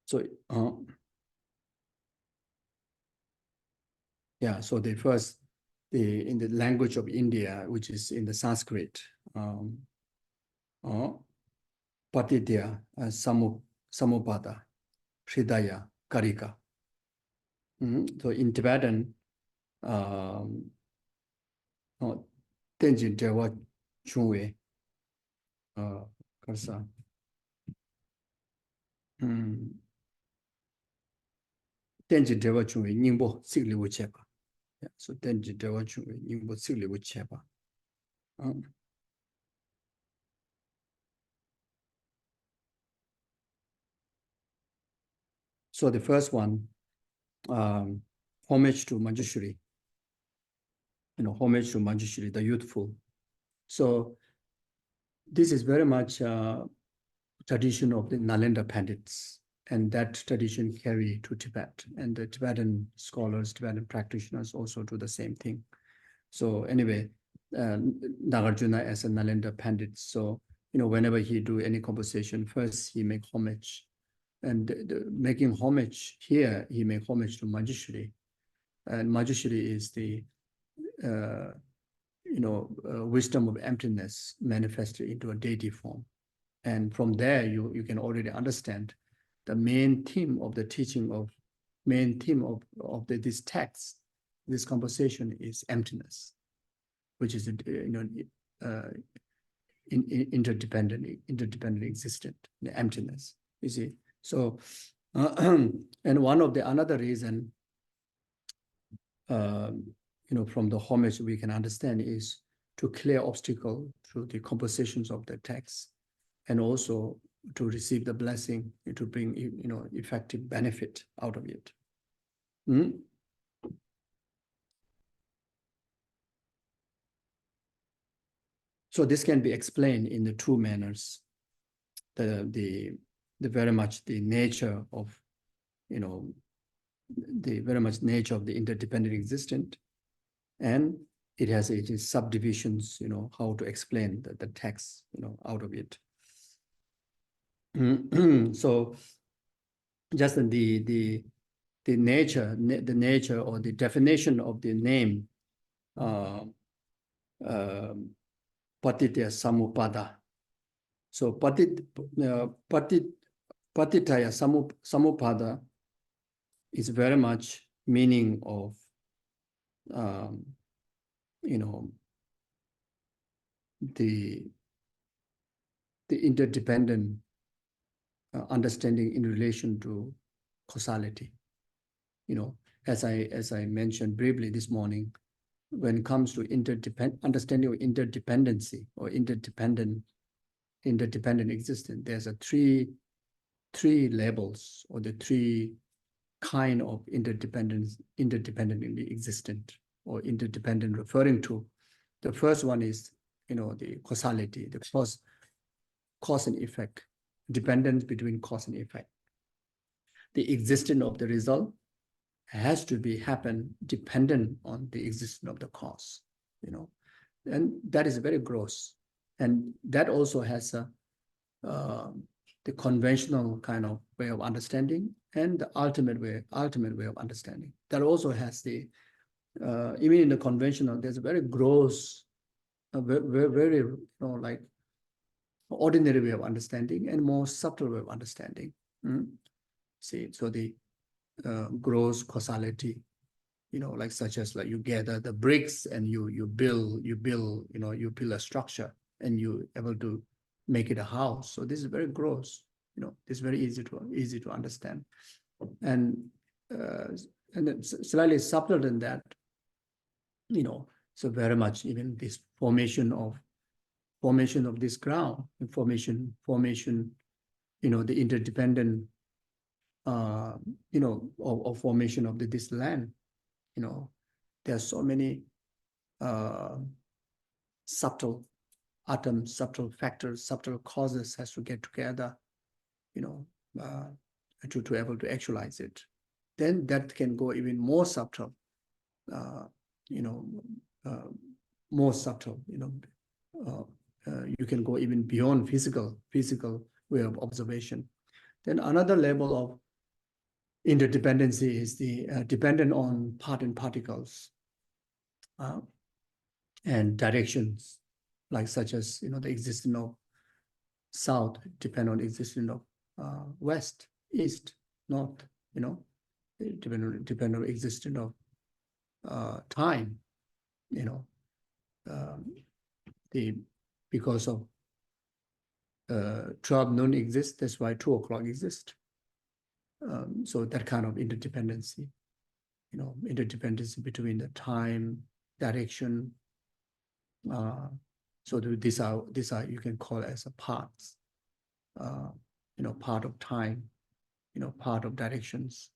So, so the first, in the language of India, which is in the Sanskrit, Patidya, Samupada, Hridaya, Karika. So in Tibetan, Tenzin dewa chungwe, Karsa. Tenzin dewa chungwe nyingbo sikli uchepa. So Tenzin dewa chungwe nyingbo sikli uchepa. So the first one, homage to Manjushri. homage to Manjushri, the youthful. So this is very much tradition of the Nalanda Pandits, and that tradition carry to Tibet, and the Tibetan scholars, Tibetan practitioners also do the same thing. So anyway, Nagarjuna as a Nalanda Pandit, so whenever he do any composition, first he make homage, and making homage here, he make homage to Manjushri, and Manjushri is the wisdom of emptiness manifested into a deity form. And from there, you can already understand the main theme of the teaching of, this text, this composition is emptiness, which is interdependent existent, the emptiness, you see. So, and another reason, from the homage we can understand is to clear obstacle through the compositions of the text, and also to receive the blessing, to bring effective benefit out of it. So this can be explained in the two manners. The very much the nature of the interdependent existent, and it has its subdivisions, how to explain the text, out of it. So just the nature or the definition of the name, Patitya Samupada. So Patitaya Samupada is very much meaning of the interdependent understanding in relation to causality. As I mentioned briefly this morning, when it comes to understanding of interdependency or interdependent existence, there's a three levels, or the three kind of interdependently existent, or interdependent referring to. The first one is the causality, the cause and effect, dependence between cause and effect. The existence of the result has to happen dependent on the existence of the cause, and that is very gross. And that also has the conventional kind of way of understanding, and the ultimate way of understanding. That also has the, even in the conventional, there's a very gross, very like ordinary way of understanding, and more subtle way of understanding. See, so the gross causality, like such as like you gather the bricks and you build a structure, and you able to make it a house. So this is very gross. It's very easy to understand, and it's slightly subtler than that. So very much even this formation of this ground, formation, the interdependent, of formation of this land. There are so many subtle atoms, subtle factors, subtle causes has to get together, to able to actualize it. Then that can go even more subtle, more subtle, you can go even beyond physical way of observation. Then another level of interdependency is the dependent on part and particles and directions, like such as the existence of south depend on existence of west, east, north. Depend on existence of time. Because of 12 noon exists, that's why 2 o'clock exists. So that kind of interdependency, interdependency between the time, direction. So these are you can call as a parts, part of time, part of directions.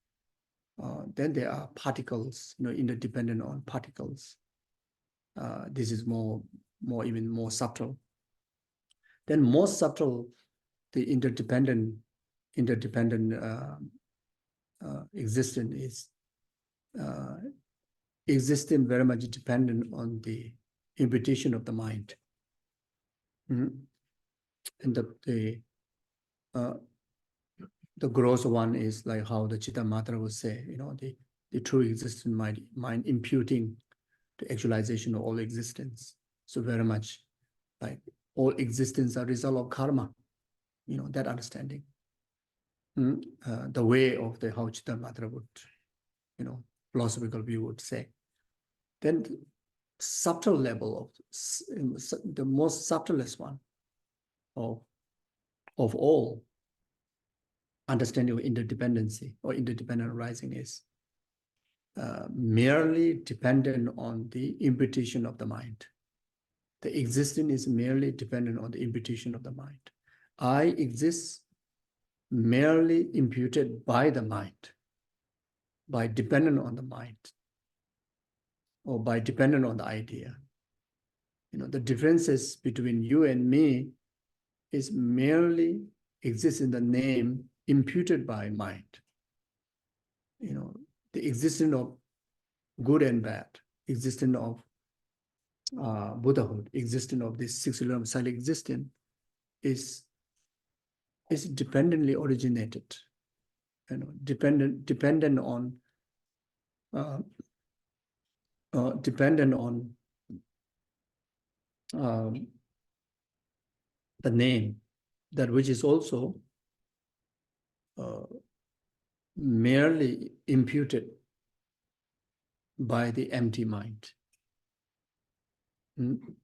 Then there are particles, interdependent on particles. This is even more subtle. Then more subtle, the interdependent existence is existing very much dependent on the imputation of the mind. And the gross one is like how the Chittamatra would say, the true existent mind imputing the actualization of all existence. So very much like all existence are result of karma, that understanding. The way of the how Chittamatra would, philosophical view would say. Then subtle level of the most subtlest one of all understanding of interdependency or interdependent arising is merely dependent on the imputation of the mind. The existence is merely dependent on the imputation of the mind. I exist merely imputed by the mind, by dependent on the mind, or by dependent on the idea. The differences between you and me is merely exists in the name imputed by mind. The existence of good and bad, existence of Buddhahood, existence of this six realm of silent existence is dependently originated, dependent on the name, that which is also merely imputed by the empty mind.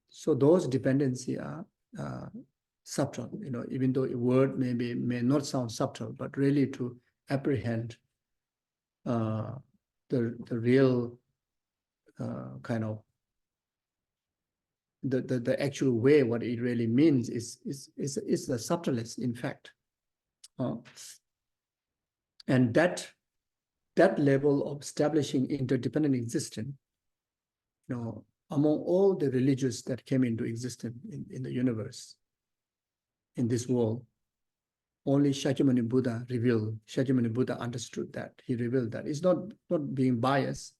So those dependencies are subtle, even though a word may not sound subtle, but really to apprehend the real kind of the actual way, what it really means is the subtlest, in fact. And that level of establishing interdependent existence, among all the religions that came into existence in the universe, in this world, only Shakyamuni Buddha understood that. He revealed that. It's not being biased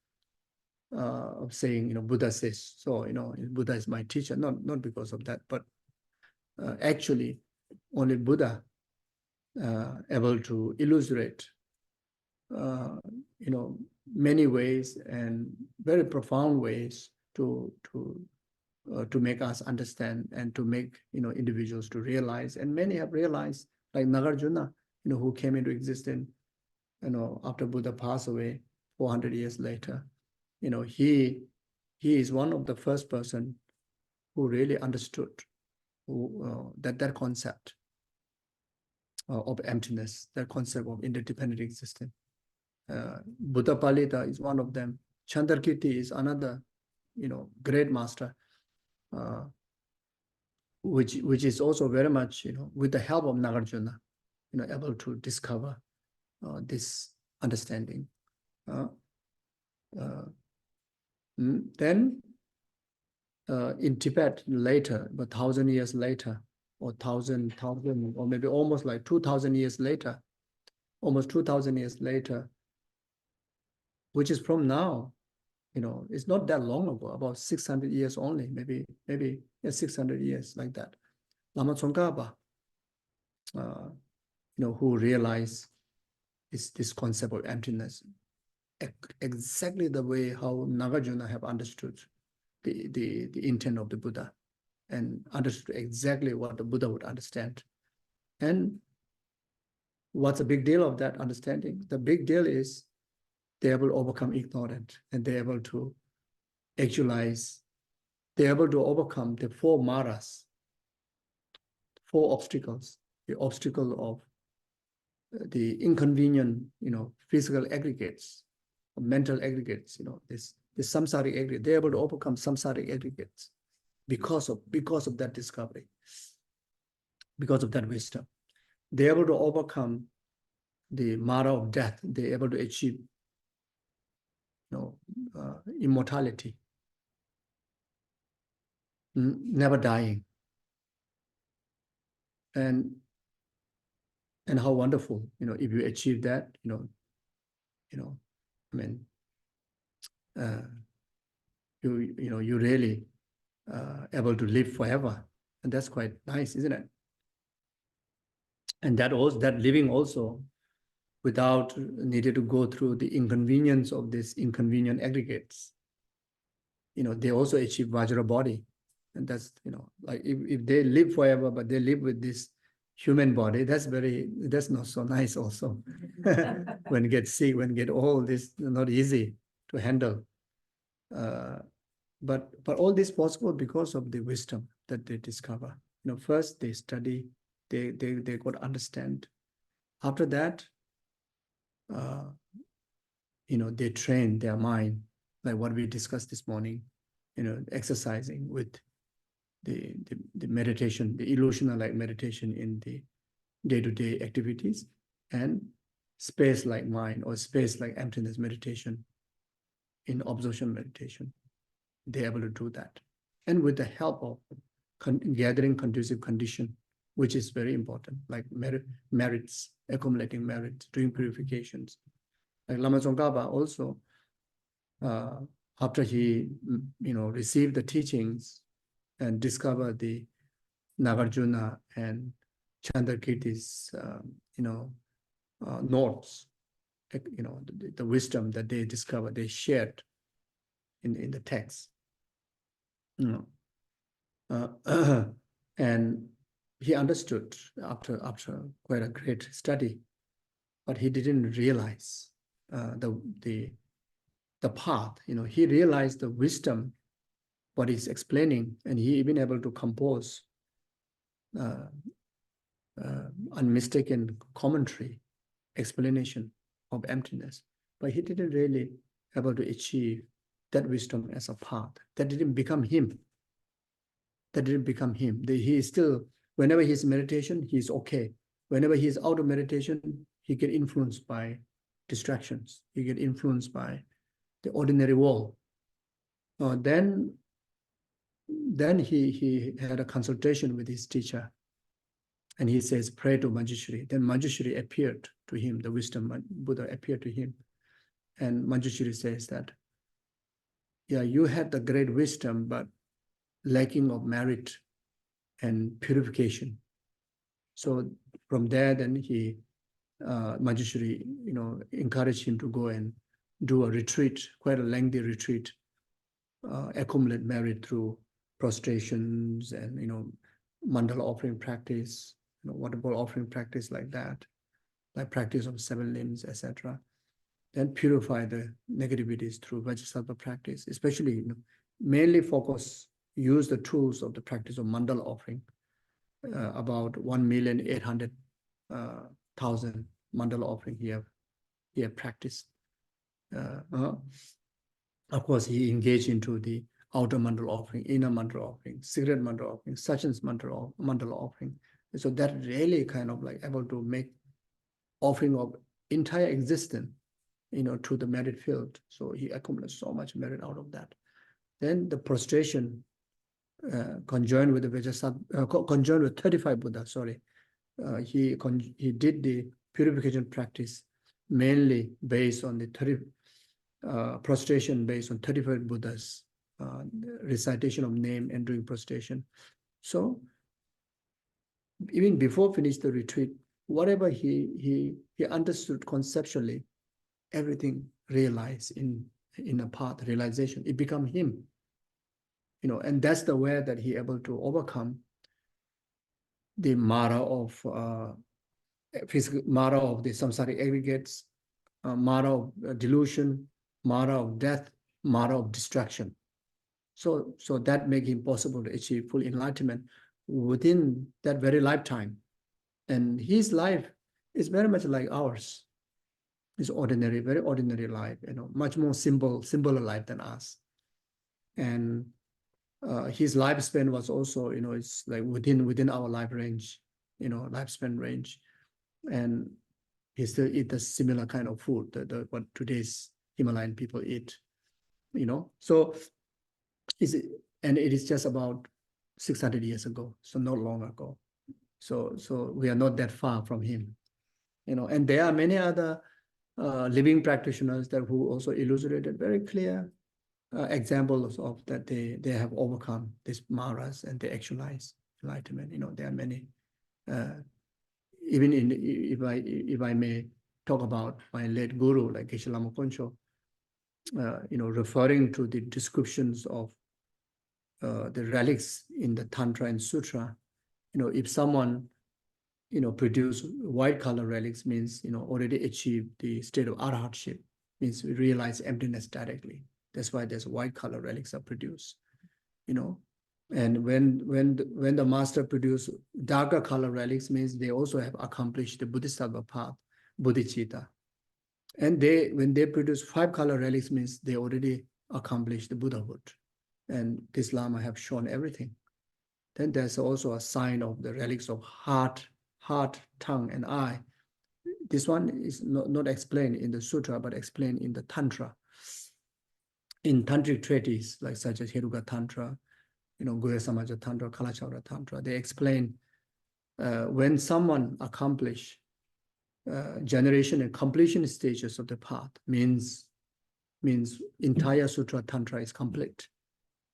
of saying, Buddha says so, Buddha is my teacher. Not because of that, but actually only Buddha able to illustrate many ways and very profound ways to make us understand and to make individuals to realize. And many have realized, like Nāgārjuna, who came into existence after Buddha passed away 400 years later. He is one of the first person who really understood that concept of emptiness, that concept of interdependent existence. Buddha Palita is one of them. Chandrakirti is another, great master, which is also very much, with the help of Nāgārjuna, able to discover this understanding. Then in Tibet later, but 1,000 years later, or 1,000, or maybe almost like 2,000 years later, almost 2,000 years later, which is from now, it's not that long ago, about 600 years only, maybe 600 years like that. Lama Tsongkhapa, who realized this concept of emptiness, exactly the way how Nāgārjuna have understood the intent of the Buddha and understood exactly what the Buddha would understand. And what's the big deal of that understanding? The big deal is they're able to overcome ignorance, and they're able to actualize, they're able to overcome the four maras, four obstacles, the obstacle of the inconvenient, physical aggregates, mental aggregates, this samsaric aggregate. They're able to overcome samsaric aggregates because of that discovery, because of that wisdom. They're able to overcome the mara of death. They're able to achieve immortality. never dying. And how wonderful, if you achieve that, I mean, you really able to live forever, and that's quite nice, isn't it? And that living also without needed to go through the inconvenience of these inconvenient aggregates. They also achieve Vajra body, and that's like if they live forever, but they live with this human body, that's not so nice also. When get sick, when get old, this not easy to handle. But all this possible because of the wisdom that they discover. First they study, they got to understand. After that, they train their mind, like what we discussed this morning, exercising with the meditation, the illusional-like meditation in the day-to-day activities, and space-like mind or space-like emptiness meditation in absorption meditation. They're able to do that. And with the help of gathering conducive condition, which is very important, like merits, accumulating merits, doing purifications. Like Lama Tsongkhapa also, after he received the teachings and discovered the Nāgārjuna and Chandrakirti's notes, the wisdom that they discovered, they shared in the text. And he understood after quite a great study, but he didn't realize the path. He realized the wisdom, what he's explaining, and he even able to compose unmistaken commentary, explanation of emptiness, but he didn't really able to achieve that wisdom as a path. That didn't become him. He is still, whenever he's meditation, he's okay. Whenever he's out of meditation, he get influenced by distractions. He get influenced by the ordinary world. Then he had a consultation with his teacher, and he says, pray to Manjushri. Then Manjushri appeared to him, the wisdom Buddha appeared to him. And Manjushri says that, yeah, you had the great wisdom, but lacking of merit and purification. So from there, then Manjushri, encouraged him to go and do a retreat, quite a lengthy retreat, accumulate merit through prostrations and, mandala offering practice, waterfall offering practice like that, like practice of 7 limbs, etc. Then purify the negativities through Vajrasattva practice, especially, mainly use the tools of the practice of mandala offering, about 1,800,000 mandala offering he have practiced. Of course, he engaged into the outer mandala offering, inner mandala offering, secret mandala offering, sachin's mandala offering. So that really kind of like able to make offering of entire existence, to the merit field. So he accumulates so much merit out of that. Then the prostration, conjoined with the Vajrasattva, conjoined with 35 Buddha, he did the purification practice mainly based on the prostration based on 35 Buddhas, recitation of name and doing prostration. So even before finish the retreat, whatever he understood conceptually, everything realized in a path realization. It become him, and that's the way that he able to overcome the Mara of physical Mara of the samsaric aggregates, Mara of delusion, Mara of death, Mara of distraction. So that make it possible to achieve full enlightenment within that very lifetime. And his life is very much like ours. It's ordinary, very ordinary life, much more simpler life than us. And his lifespan was also, it's like within our life range, lifespan range. And he still eat a similar kind of food that what today's Himalayan people eat, So it is just about 600 years ago, so not long ago. So we are not that far from him, and there are many other living practitioners that who also illustrated very clear examples of that they have overcome these maras and they actualize enlightenment. There are many. Even if I may talk about my late guru like Geshe Lama Koncho, referring to the descriptions of the relics in the Tantra and Sutra, if someone produce white color relics, means already achieved the state of arhatship, means we realize emptiness directly. That's why there's white color relics are produced. And when the master produce darker color relics, means they also have accomplished the Bodhisattva path, bodhicitta. And when they produce 5 color relics, means they already accomplished the Buddhahood. And this Lama have shown everything. Then there's also a sign of the relics of heart, tongue, and eye. This one is not explained in the sutra, but explained in the Tantra. In tantric treatises, like such as Heruka Tantra, Guhya Samaja Tantra, Kalachakra Tantra, they explain when someone accomplish generation and completion stages of the path, means entire Sutra Tantra is complete.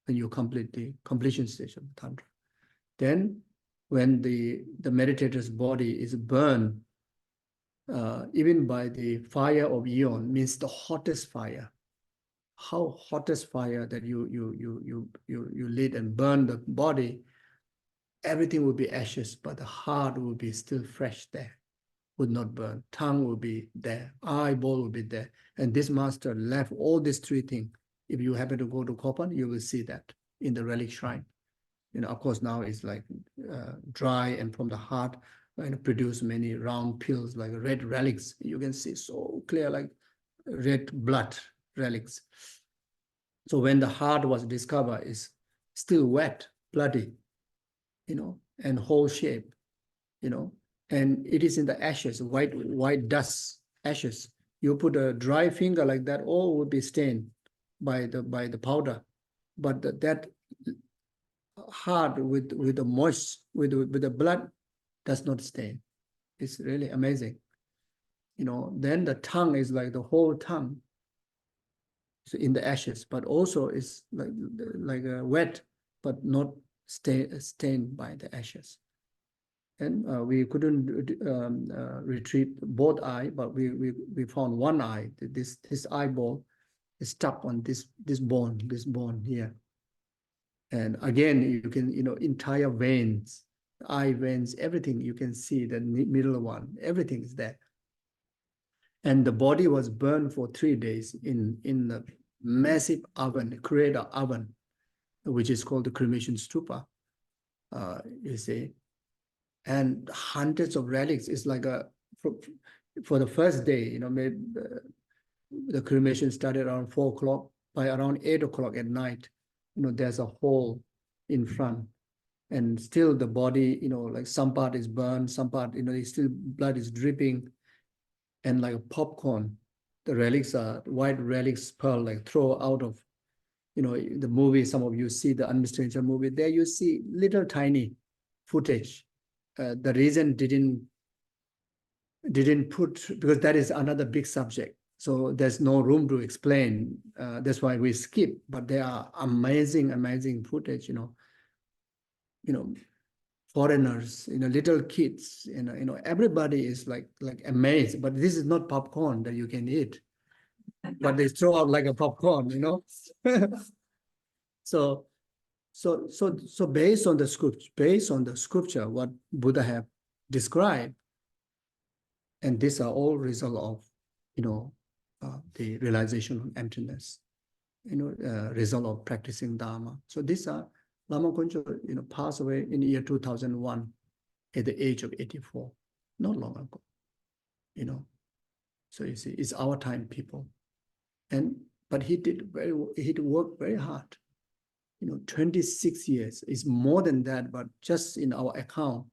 When you complete the completion stage of the Tantra. Then when the meditator's body is burned, even by the fire of eon, means the hottest fire. How hottest fire that you lit and burn the body, everything will be ashes, but the heart will be still fresh there, would not burn. Tongue will be there, eyeball will be there. And this master left all these 3 things. If you happen to go to Kopan, you will see that in the relic shrine. Of course, now it's like dry, and from the heart, produce many round pills like red relics. You can see so clear, like red blood relics. So when the heart was discovered, it's still wet, bloody, and whole shape, and it is in the ashes, white dust, ashes. You put a dry finger like that, all would be stained by the powder, but that heart with the moist, with the blood, does not stain. It's really amazing. Then the tongue is like the whole tongue, so in the ashes, but also it's like wet, but not stained by the ashes. And we couldn't retrieve both eye, but we found one eye. This eyeball is stuck on this bone here. And again, you can, entire veins, eye veins, everything, you can see the middle one, everything is there. And the body was burned for 3 days in the massive oven, crater oven, which is called the cremation stupa, you see. And hundreds of relics. It's like for the first day, maybe the cremation started around 4 o'clock. By around 8 o'clock at night, there's a hole in front, and still the body, like some part is burned, some part, still blood is dripping, and like a popcorn, the relics are white relics, pearl, like throw out of, the movie. Some of you see the Unmissed movie. There you see little tiny footage. The reason didn't put, because that is another big subject. So there's no room to explain. That's why we skip. But there are amazing footage. Foreigners, little kids. Everybody is like amazed. But this is not popcorn that you can eat. But they throw out like a popcorn. So based on the scripture, what Buddha have described, and these are all result of, the realization of emptiness, result of practicing Dharma. So these are, Lama Koncho, passed away in the year 2001 at the age of 84, not long ago, So you see, it's our time, people. But he worked very hard. 26 years is more than that, but just in our account,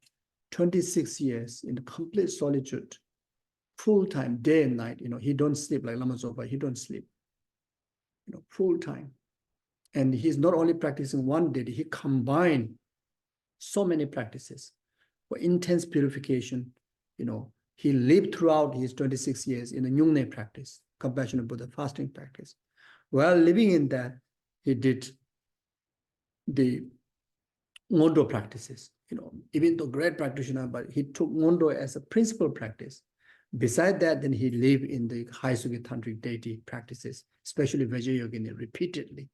26 years in complete solitude, full time, day and night. He don't sleep like Lama Zopa. He don't sleep. Full time, and he's not only practicing one day. He combined so many practices for intense purification. He lived throughout his 26 years in a Nyungne practice, compassionate Buddha fasting practice. While living in that, he did the Ngondo practices. Even though great practitioner, but he took Ngondo as a principal practice. Beside that, then he lived in the high Sugi tantric deity practices, especially Vajrayogini, repeatedly,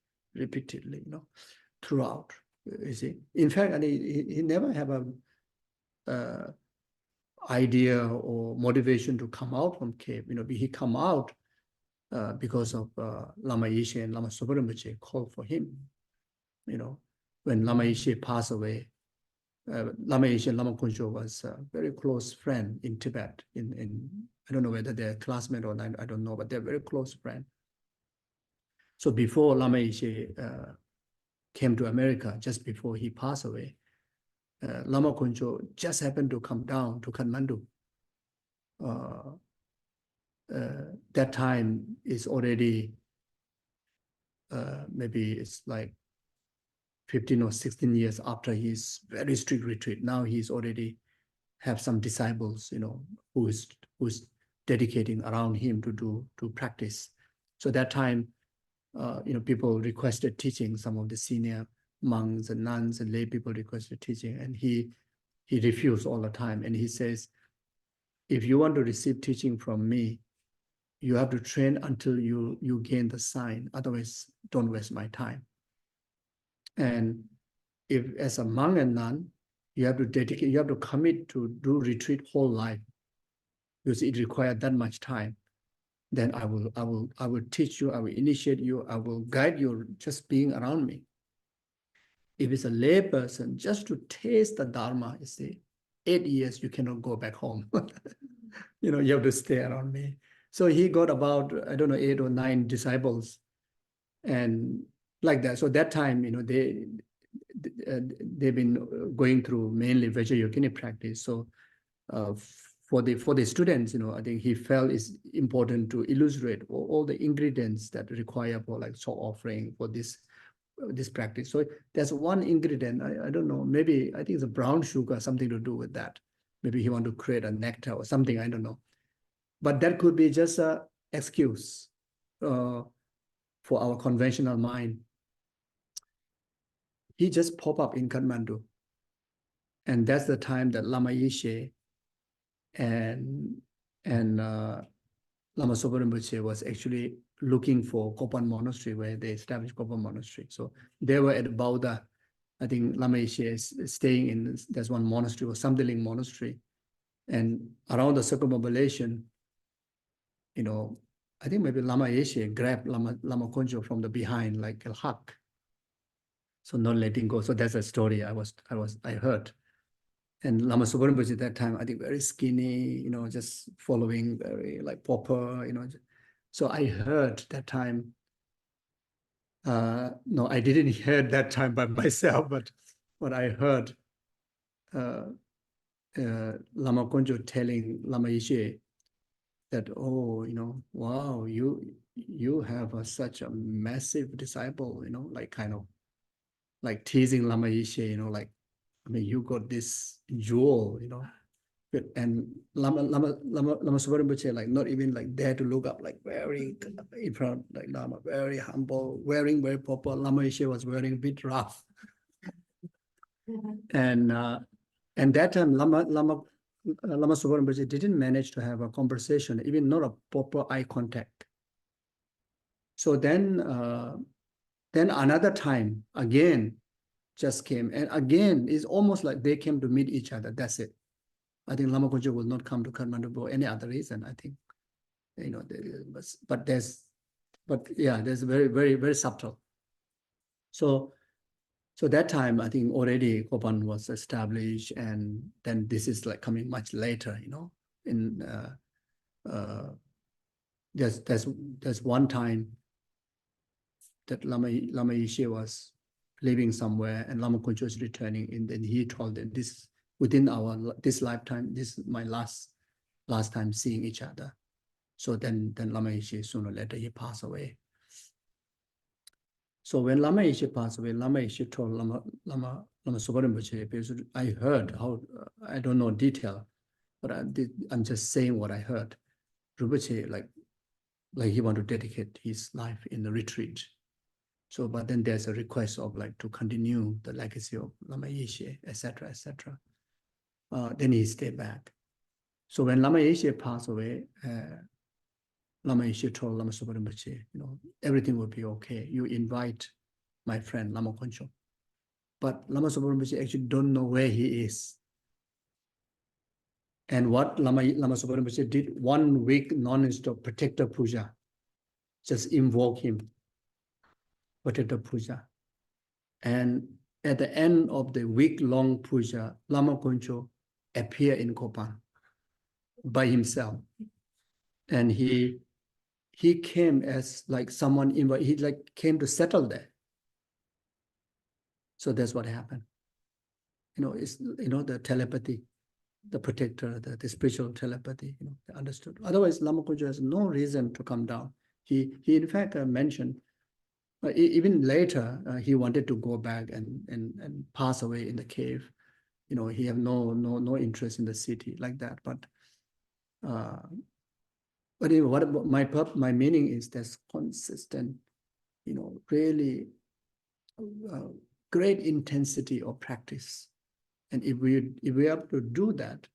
throughout. You see, in fact, he never have a idea or motivation to come out from cave. He come out because of Lama Yeshe and Lama Sopa Rinpoche called for him. When Lama Yeshe passed away, Lama Yeshe and Lama Kuncho was a very close friend in Tibet. I don't know whether they're classmates or not, I don't know, but they're very close friends. So before Lama Yeshe came to America, just before he passed away, Lama Kuncho just happened to come down to Kathmandu. That time is already, maybe it's like 15 or 16 years after his very strict retreat. Now he's already have some disciples, who's dedicating around him to practice. So that time, people requested teaching. Some of the senior monks and nuns and lay people requested teaching, and he refused all the time. And he says, if you want to receive teaching from me, you have to train until you gain the sign. Otherwise, don't waste my time. And if as a monk and nun, you have to dedicate, you have to commit to do retreat whole life, because it requires that much time. Then I will teach you, I will initiate you, I will guide you just being around me. If it's a lay person, just to taste the Dharma, 8 years, you cannot go back home. You have to stay around me. So he got about, I don't know, 8 or 9 disciples, and like that. So that time, they've been going through mainly Vajrayogini practice. So for the students, I think he felt it's important to illustrate all the ingredients that require for like soul offering for this practice. So there's one ingredient, I don't know, maybe I think it's a brown sugar, something to do with that. Maybe he want to create a nectar or something, I don't know. But that could be just an excuse for our conventional mind. He just pop up in Kathmandu. And that's the time that Lama Yeshe and Lama Sopa Rinpoche was actually looking for Kopan Monastery, where they established Kopan Monastery. So they were at Bauda. I think Lama Yeshe is staying in, there's one monastery, or Samdeling Monastery. And around the circumambulation, I think maybe Lama Yeshe grabbed Lama Konjo from the behind, like a hug. So not letting go. So that's a story I heard. And Lama Sopa Rinpoche at that time, I think very skinny, just following very like pauper, So I heard that time. No, I didn't hear that time by myself, but what I heard, Lama Konjo telling Lama Yeshe that, oh, wow, you have such a massive disciple, like kind of like teasing Lama Yeshe, like, you got this jewel, and Lama Sopa Rinpoche, like not even like dare to look up, like very in front, like Lama, very humble, wearing very proper. Lama Yeshe was wearing a bit rough. And that time Lama Sopa Rinpoche didn't manage to have a conversation, even not a proper eye contact. So then another time again just came, and again it's almost like they came to meet each other. That's it. I think Lama Konjo will not come to Kathmandu for any other reason. I think, but there's very, very, very subtle. So that time, I think already Kopan was established, and then this is like coming much later, in there's one time that Lama Yeshe was living somewhere, and Lama Konjo is returning, and then he told them, this within this lifetime, this is my last time seeing each other. So then Lama Yeshe, sooner or later, he passed away. So when Lama Yeshe passed away, Lama Yeshe told Lama Zopa Rinpoche, because I heard how, I don't know detail, but I'm just saying what I heard. Rinpoche, like he want to dedicate his life in the retreat. So, but then there's a request of like to continue the legacy of Lama Yeshe, etc., etc. Then he stayed back. So when Lama Yeshe passed away, Lama Yeshe told Lama Zopa Rinpoche, everything will be okay. You invite my friend Lama Koncho. But Lama Zopa Rinpoche actually don't know where he is. And what Lama Zopa Rinpoche did, 1 week non-stop protector puja, just invoke him, protector puja. And at the end of the week-long puja, Lama Koncho appeared in Kopan by himself. And he came as like someone, he like came to settle there. So that's what happened. It's, the telepathy, the protector, the spiritual telepathy, they understood. Otherwise, Lama Koncho has no reason to come down. He in fact mentioned, even later, he wanted to go back and pass away in the cave. He have no interest in the city like that. But what my meaning is, that's consistent, really great intensity of practice. And if we have to do that,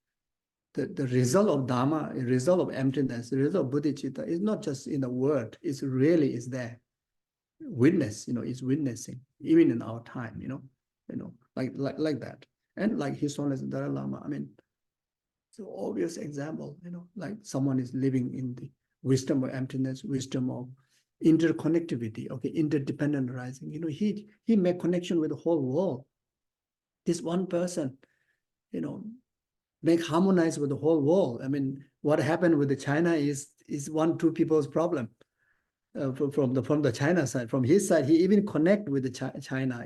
the result of Dharma, the result of emptiness, the result of bodhicitta is not just in the word, it's really is there. Witness, is witnessing, even in our time, like that. And like His Holiness Dalai Lama, it's an obvious example, like someone is living in the wisdom of emptiness, wisdom of interconnectivity, okay, interdependent arising. He made connection with the whole world. This one person, make harmonize with the whole world. What happened with the China is 1-2 people's problem. From the China side, from his side, he even connect with the China.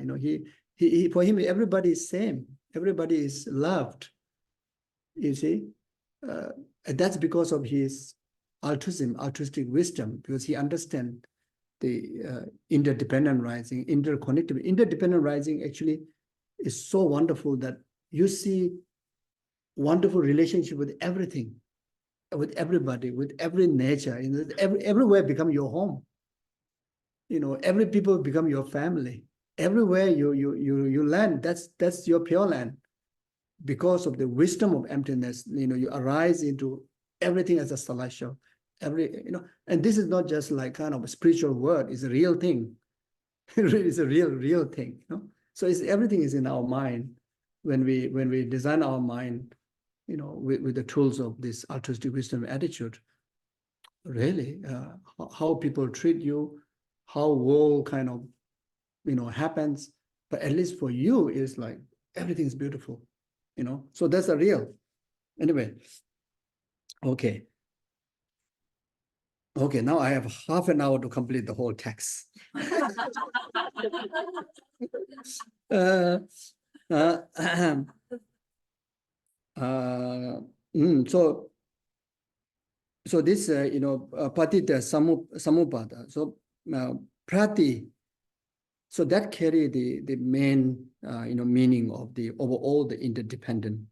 He for him everybody is same, everybody is loved. You see, and that's because of his altruistic wisdom, because he understands the interdependent rising, interconnectivity. Interdependent rising actually is so wonderful that you see wonderful relationship with everything, with everybody, with every nature. Everywhere become your home. Every people become your family. Everywhere you land, that's your pure land. Because of the wisdom of emptiness, you arise into everything as a celestial. And this is not just like kind of a spiritual word, it's a real thing. It's a real thing. So everything is in our mind. When we design our mind, with the tools of this altruistic wisdom attitude, really, how people treat you, how world kind of, happens, but at least for you, it's like everything's beautiful, so that's a real. Anyway, okay, now I have half an hour to complete the whole text. So this, patita samupada. So prati, so that carry the main, meaning of the overall the interdependent.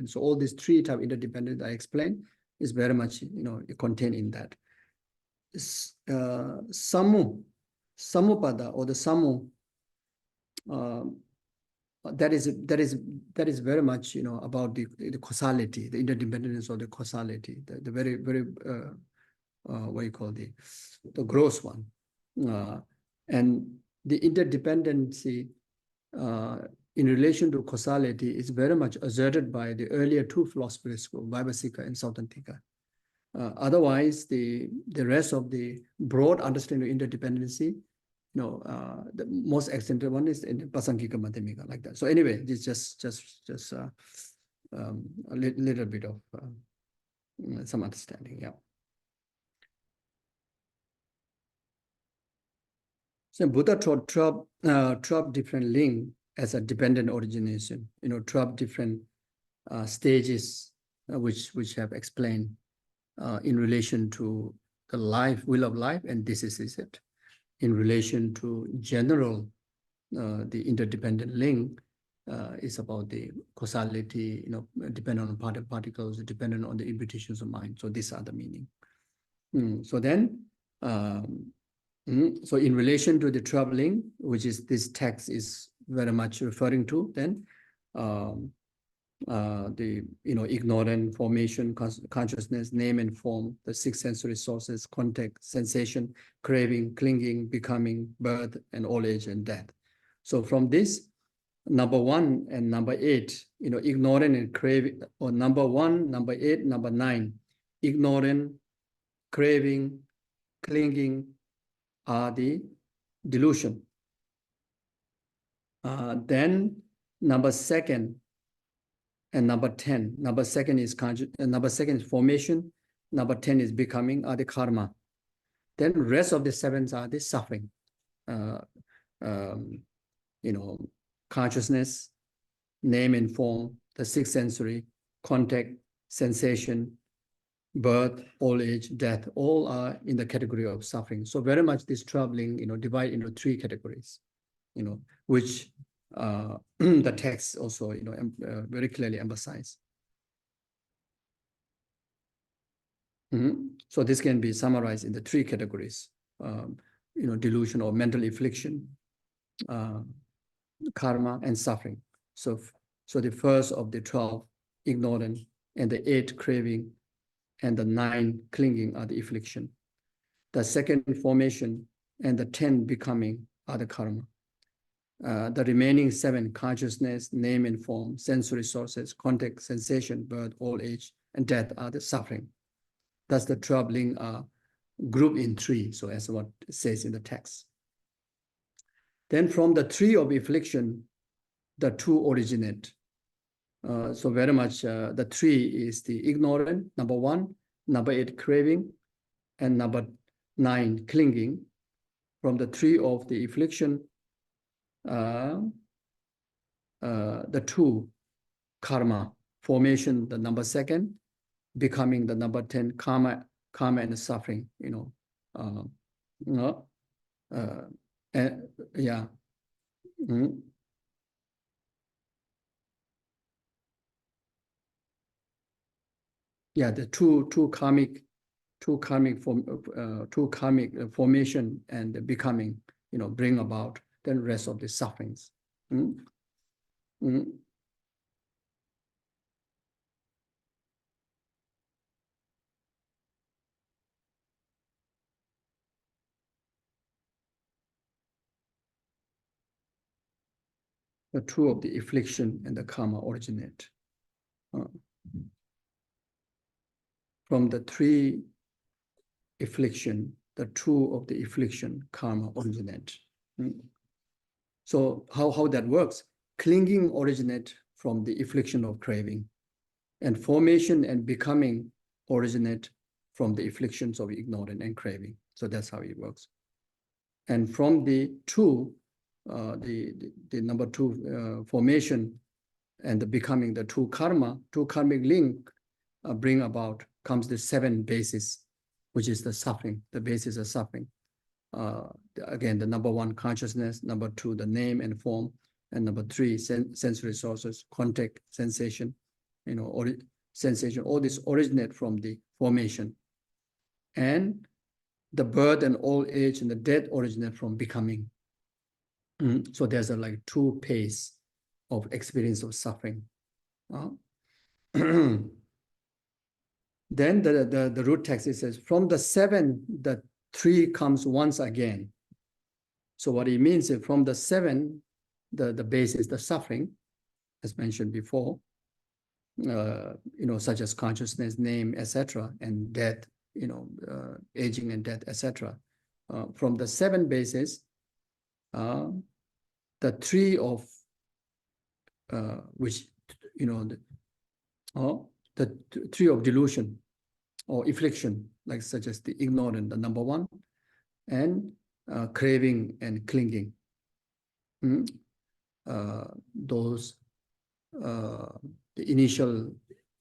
So all these 3 type interdependent I explained is very much, contained in that. Samupada or the samu, that is very much, about the causality, the interdependence of the causality, the very, very, what you call the gross one. And the interdependency in relation to causality is very much asserted by the earlier 2 philosophical schools, Vaibhasika and Sautantika. Otherwise, the rest of the broad understanding of interdependency, the most extended one is in Pasangika Madhyamika, like that. So anyway, this just a little bit of some understanding, yeah. So Buddha taught 12 different links as a dependent origination, 12 different stages which have explained in relation to the will of life, and this is it. in relation to general, the interdependent link is about the causality, dependent on particles, dependent on the implications of mind. So these are the meaning. So then, so in relation to the troubling, which is this text is very much referring to, then the ignorant, formation, consciousness, name and form, the six sensory sources, contact, sensation, craving, clinging, becoming, birth, and old age and death. So from this, number 1 and number 8, ignorant and craving, or number 1, number 8, number 9, ignorant, craving, clinging are the delusion. Then number 2 and number 10. Number 2 is number 2 is formation. Number 10 is becoming, are the karma. Then rest of the 7s are the suffering. Consciousness, name and form, the six sensory, contact, sensation, birth, old age, death, all are in the category of suffering. So very much this troubling, divide into 3 categories, which the text also, very clearly emphasize. So this can be summarized in the 3 categories, delusion or mental affliction, karma, and suffering. So the first of the 12, ignorant, and the 8, craving, and the 9, clinging are the affliction. The second, formation, and the 10, becoming are the karma. The remaining 7, consciousness, name and form, sensory sources, contact, sensation, birth, old age, and death are the suffering. Thus the troubling are grouped in 3, so as what it says in the text. Then from the 3 of affliction, the 2 originate. So very much the 3 is the ignorant, number 1, number 8, craving, and number 9, clinging. From the 3 of the affliction, the 2, karma, formation, the number 2, becoming the number 10, karma and suffering, and yeah. Yeah, the two karmic formation and becoming, bring about the rest of the sufferings. The 2 of the affliction and the karma originate. From the 3 affliction, the 2 of the affliction, karma originate. So how that works? Clinging originate from the affliction of craving, and formation and becoming originate from the afflictions of ignorance and craving. So that's how it works. And from the 2, the number 2 formation and the becoming, the 2 karma, 2 karmic link bring about, comes the 7 bases, which is the suffering, the basis of suffering. Again, the number 1, consciousness, number 2, the name and form, and number 3, sensory sources, contact, sensation, or sensation, all this originate from the formation. And the birth and old age and the death originate from becoming. So there's a 2 pace of experience of suffering. Then the root text, it says, from the 7, the 3 comes once again. So what it means is from the 7, the base is the suffering, as mentioned before, such as consciousness, name, etc., and death, aging and death, etc. From the 7 bases, the 3 of which, the 3 of delusion or affliction, such as the ignorant, the number 1, and craving and clinging. Those, the initial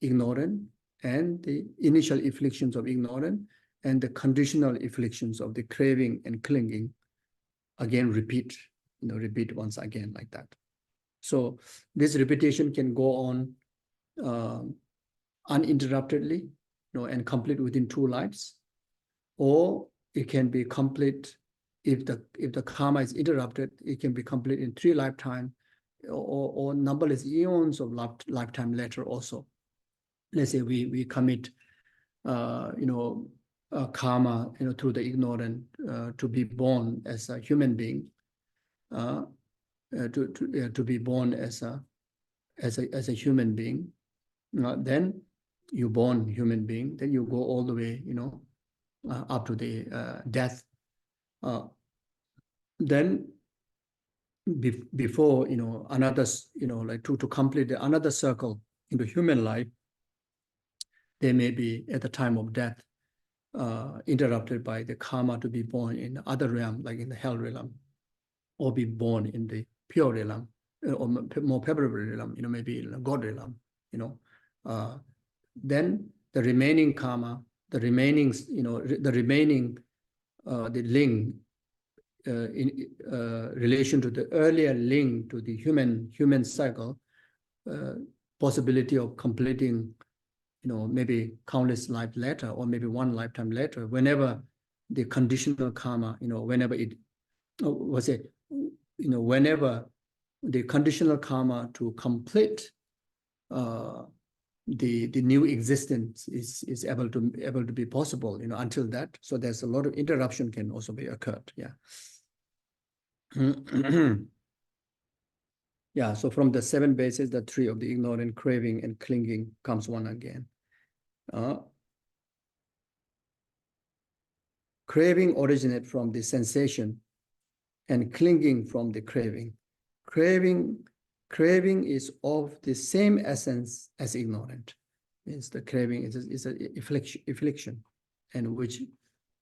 ignorant and the initial afflictions of ignorance and the conditional afflictions of the craving and clinging again repeat, repeat once again like that. So this repetition can go on uninterruptedly, and complete within 2 lives, or it can be complete if the karma is interrupted. It can be complete in 3 lifetimes, or numberless eons of lifetime later also. Let's say we commit karma, through the ignorant, to be born as a human being, to be born as a human being. Then you born human being, then you go all the way, up to the death. Then before, another, like to complete another circle into human life, they may be at the time of death interrupted by the karma to be born in other realm, like in the hell realm, or be born in the pure realm, or more favorable realm, maybe in the God realm, then the remaining karma, the remaining, the link in relation to the earlier link to the human cycle, possibility of completing, maybe countless life later, or maybe 1 lifetime later, whenever the conditional karma, whenever it was it, whenever the conditional karma to complete the new existence is able to be possible, until that. So there's a lot of interruption can also be occurred. Yeah. Yeah. So from the 7 bases, the 3 of the ignorant, craving, and clinging comes one again. Craving originate from the sensation, and clinging from the craving. Craving is of the same essence as ignorant. Means the craving is an affliction, and which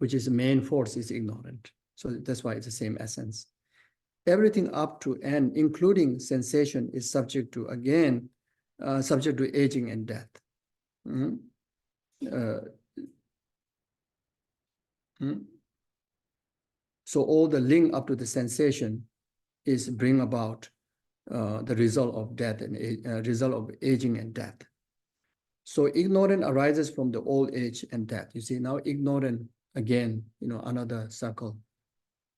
is the main force is ignorant. So that's why it's the same essence. Everything up to and including sensation is subject to, again, subject to aging and death. So all the link up to the sensation is bring about the result of death and result of aging and death. So ignorance arises from the old age and death. You see, now ignorance, again, another circle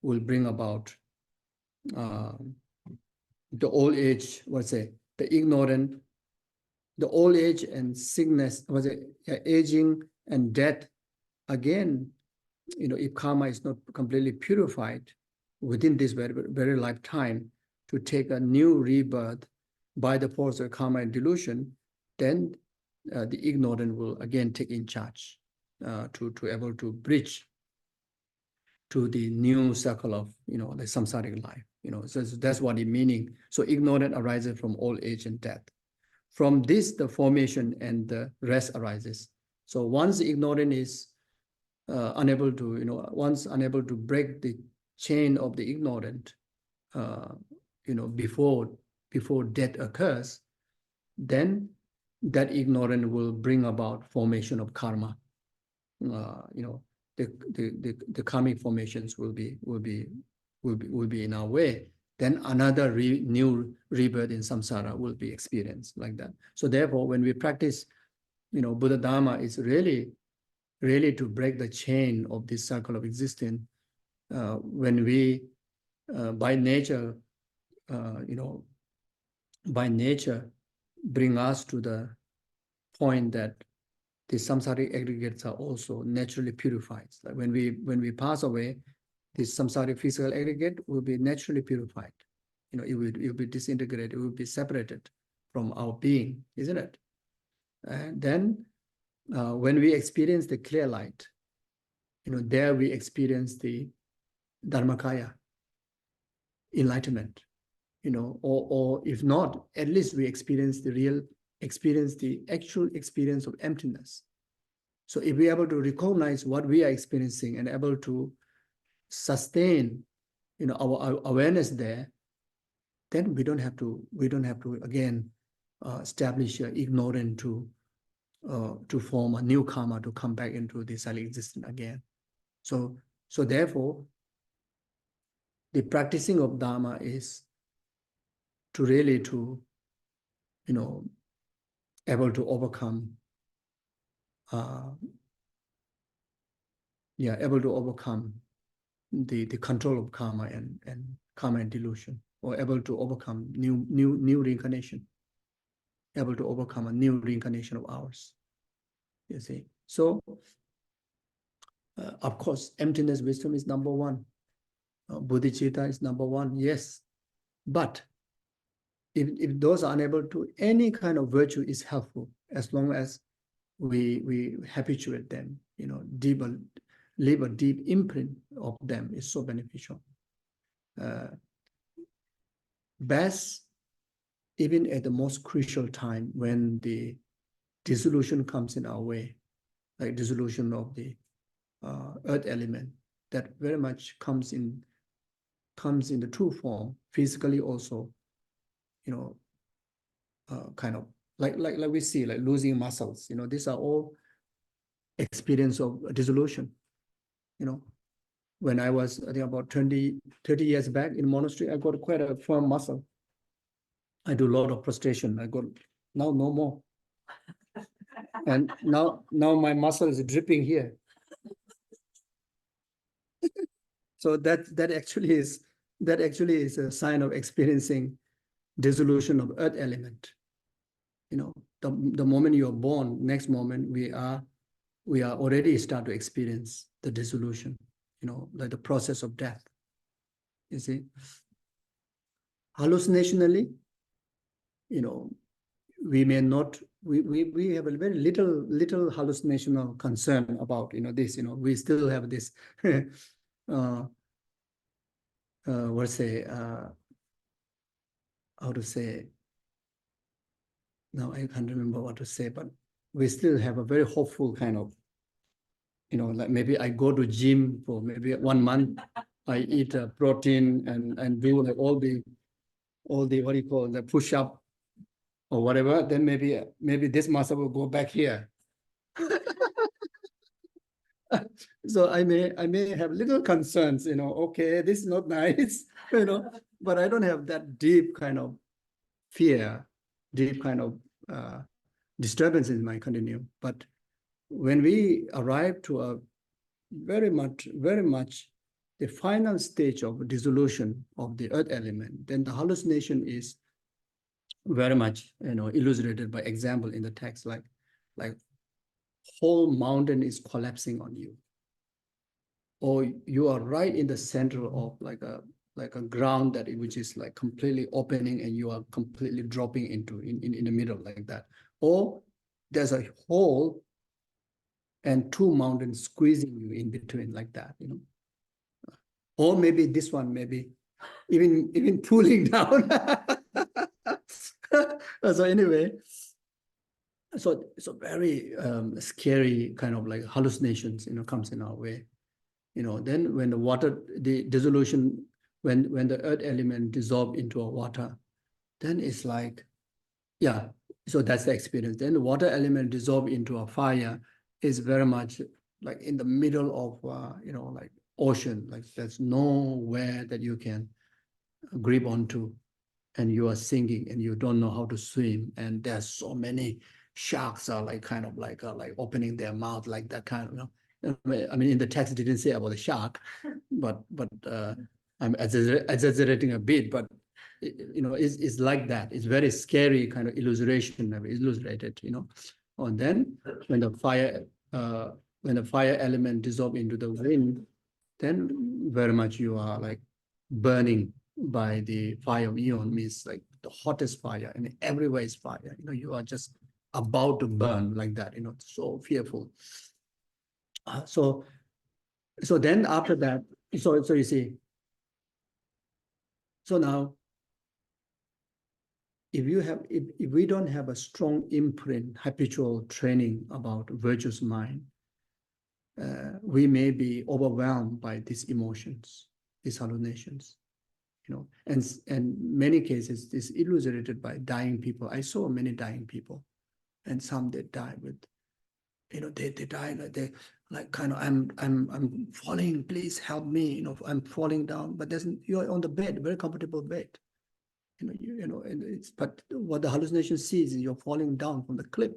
will bring about the old age, the ignorant, the old age and sickness, aging and death. Again, if karma is not completely purified within this very lifetime to take a new rebirth by the force of karma and delusion, then the ignorant will again take in charge to able to bridge to the new circle of, the samsaric life. So that's what it meaning. So ignorance arises from old age and death. From this, the formation and the rest arises. So once ignorant is unable to, once unable to break the chain of the ignorant, before death occurs, then that ignorance will bring about formation of karma. The karmic formations will be in our way. Then another new rebirth in samsara will be experienced like that. So therefore, when we practice, Buddha Dharma is really to break the chain of this circle of existence. When we, by nature, bring us to the point that the samsaric aggregates are also naturally purified. Like when we pass away, this samsaric physical aggregate will be naturally purified. It will be disintegrated. It will be separated from our being, isn't it? And then when we experience the clear light, there we experience the dharmakaya, enlightenment. Or if not, at least we experience the actual experience of emptiness. So if we're able to recognize what we are experiencing and able to sustain, our awareness there, then we don't have to again establish ignorance to form a new karma to come back into the silent existence again. So therefore, the practicing of Dharma is to really able to overcome, able to overcome the control of karma and karma and delusion, or able to overcome new reincarnation, able to overcome a new reincarnation of ours. You see, so of course, emptiness wisdom is number one. Bodhicitta is number one, yes, but if those are unable to, any kind of virtue is helpful as long as we habituate them, leave a deep imprint of them is so beneficial. Best, even at the most crucial time when the dissolution comes in our way, like dissolution of the earth element, that very much comes in the true form, physically also, kind of like we see, like losing muscles, these are all experience of dissolution. When I was, I think about 30 years back in monastery, I got quite a firm muscle. I do a lot of prostration. I got, now no more. And now my muscle is dripping here. So that actually is a sign of experiencing dissolution of earth element. The moment you are born, next moment we are already start to experience the dissolution, like the process of death. You see, hallucinationally, we may not, we have a very little hallucinational concern about this. We still have this how to say, now I can't remember what to say, but we still have a very hopeful kind of, like maybe I go to gym for maybe 1 month, I eat protein and do like all the what do you call the push up or whatever, then maybe this muscle will go back here. So I may have little concerns, okay, this is not nice, but I don't have that deep kind of fear, deep kind of disturbance in my continuum. But when we arrive to a very much the final stage of dissolution of the earth element, then the hallucination is very much illustrated by example in the text, like whole mountain is collapsing on you, or you are right in the center of like a ground that which is like completely opening and you are completely dropping into in the middle like that, or there's a hole and 2 mountains squeezing you in between like that, or maybe this one, maybe even pulling down. So anyway, so very scary kind of like hallucinations, comes in our way. Then when the dissolution, when the earth element dissolve into a water, then it's like, yeah, so that's the experience. Then the water element dissolve into a fire is very much like in the middle of, like ocean, like there's nowhere that you can grip onto, and you are sinking and you don't know how to swim. And there's so many sharks are like kind of like opening their mouth like that kind of, I mean, in the text it didn't say about the shark, but I'm exaggerating a bit, but it's like that. It's very scary kind of illustration, illustrated, And then when the fire element dissolve into the wind, then very much you are like burning by the fire of eon, means like the hottest fire, and everywhere is fire. You are just about to burn like that. So fearful. So then after that, so you see. So now, if we don't have a strong imprint, habitual training about virtuous mind, we may be overwhelmed by these emotions, these hallucinations, and many cases this illustrated by dying people. I saw many dying people, and some they die with, they die like like kind of I'm falling, please help me, I'm falling down, but you're on the bed, very comfortable bed, and it's, but what the hallucination sees is you're falling down from the cliff.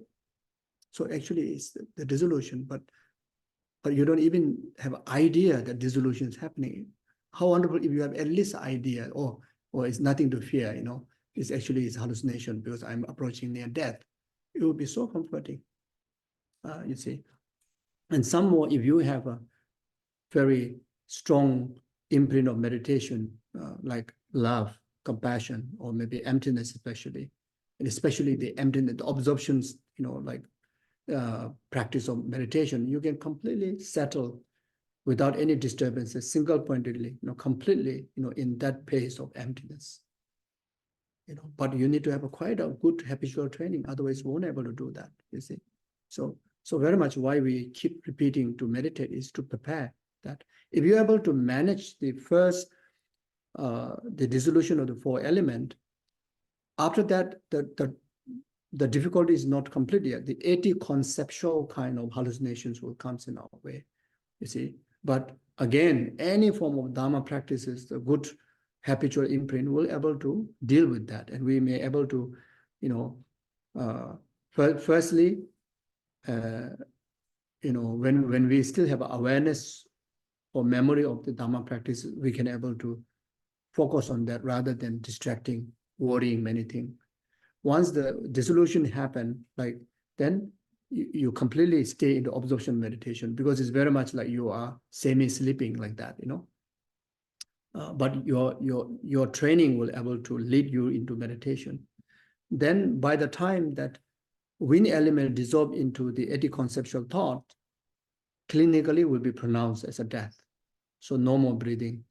So actually it's the dissolution, but you don't even have an idea that dissolution is happening. How wonderful if you have at least an idea, or it's nothing to fear, it's actually it's hallucination because I'm approaching near death. It would be so comforting, you see. And some more, if you have a very strong imprint of meditation, like love, compassion, or maybe emptiness, especially, and especially the emptiness, the absorptions, like practice of meditation, you can completely settle without any disturbances, single-pointedly, completely, in that pace of emptiness. But you need to have quite a good habitual training, otherwise you won't be able to do that, you see. So very much why we keep repeating to meditate is to prepare that. If you're able to manage the first, the dissolution of the four elements, after that, the difficulty is not complete yet. The 80 conceptual kind of hallucinations will come in our way, you see. But again, any form of Dharma practices, the good habitual imprint will able to deal with that. And we may able to, firstly, when we still have awareness or memory of the Dharma practice, we can able to focus on that rather than distracting, worrying many things. Once the dissolution happen, then you completely stay in the absorption meditation, because it's very much like you are semi-sleeping like that, but your training will able to lead you into meditation. Then by the time that wind element dissolve into the anti-conceptual thought, clinically will be pronounced as a death. So no more breathing,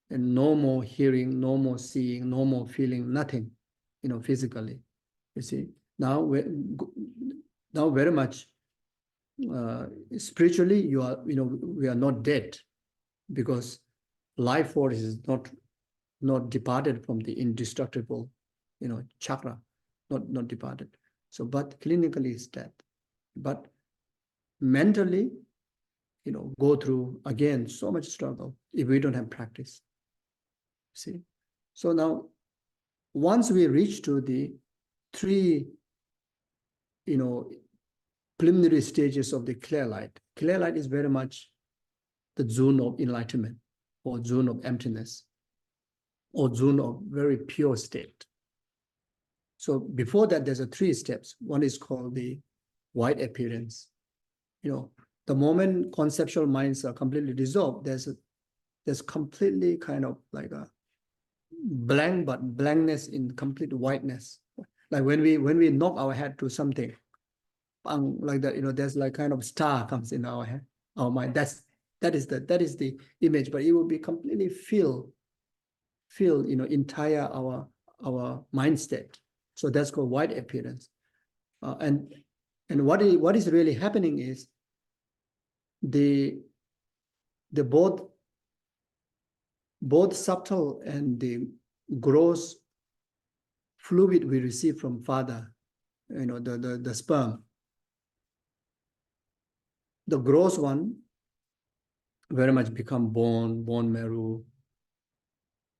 and no more hearing, no more seeing, no more feeling, nothing, physically. You see, now very much spiritually, we are not dead, because life force is not departed from the indestructible, chakra, not departed. So, but clinically it's dead. But mentally, go through again so much struggle if we don't have practice. See, so now once we reach to the three, preliminary stages of the clear light. Clear light is very much the zone of enlightenment, or zone of emptiness, or zone of very pure state. So before that, there's three steps. One is called the white appearance. The moment conceptual minds are completely dissolved, there's completely kind of like a blank, but blankness in complete whiteness. Like when we knock our head to something, like that, there's like kind of star comes in our head, our mind. That is the image, but it will be completely fill, entire our mind state. So that's called white appearance. And what is really happening is the both subtle and the gross fluid we receive from father, the sperm. The gross one very much become bone marrow.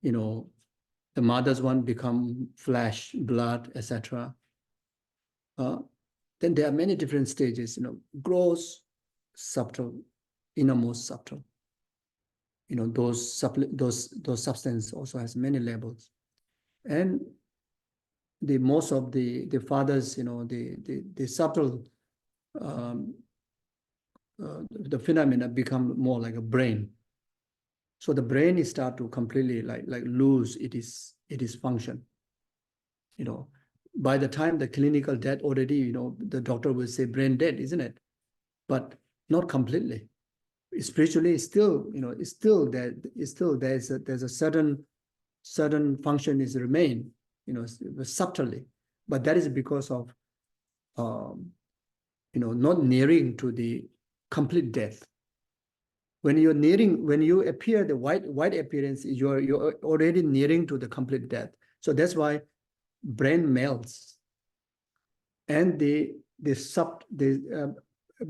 The mother's one become flesh, blood, etc. Then there are many different stages. Gross, subtle, innermost subtle. Those substances also has many levels, and the most of the fathers, the subtle, the phenomena become more like a brain. So the brain is start to completely like lose its function. By the time the clinical death already, the doctor will say brain dead, isn't it? But not completely. Spiritually, still, it's still there. There's a certain function is remain, subtly, but that is because of, not nearing to the complete death. When you appear the white appearance, you're already nearing to the complete death. So that's why brain melts, and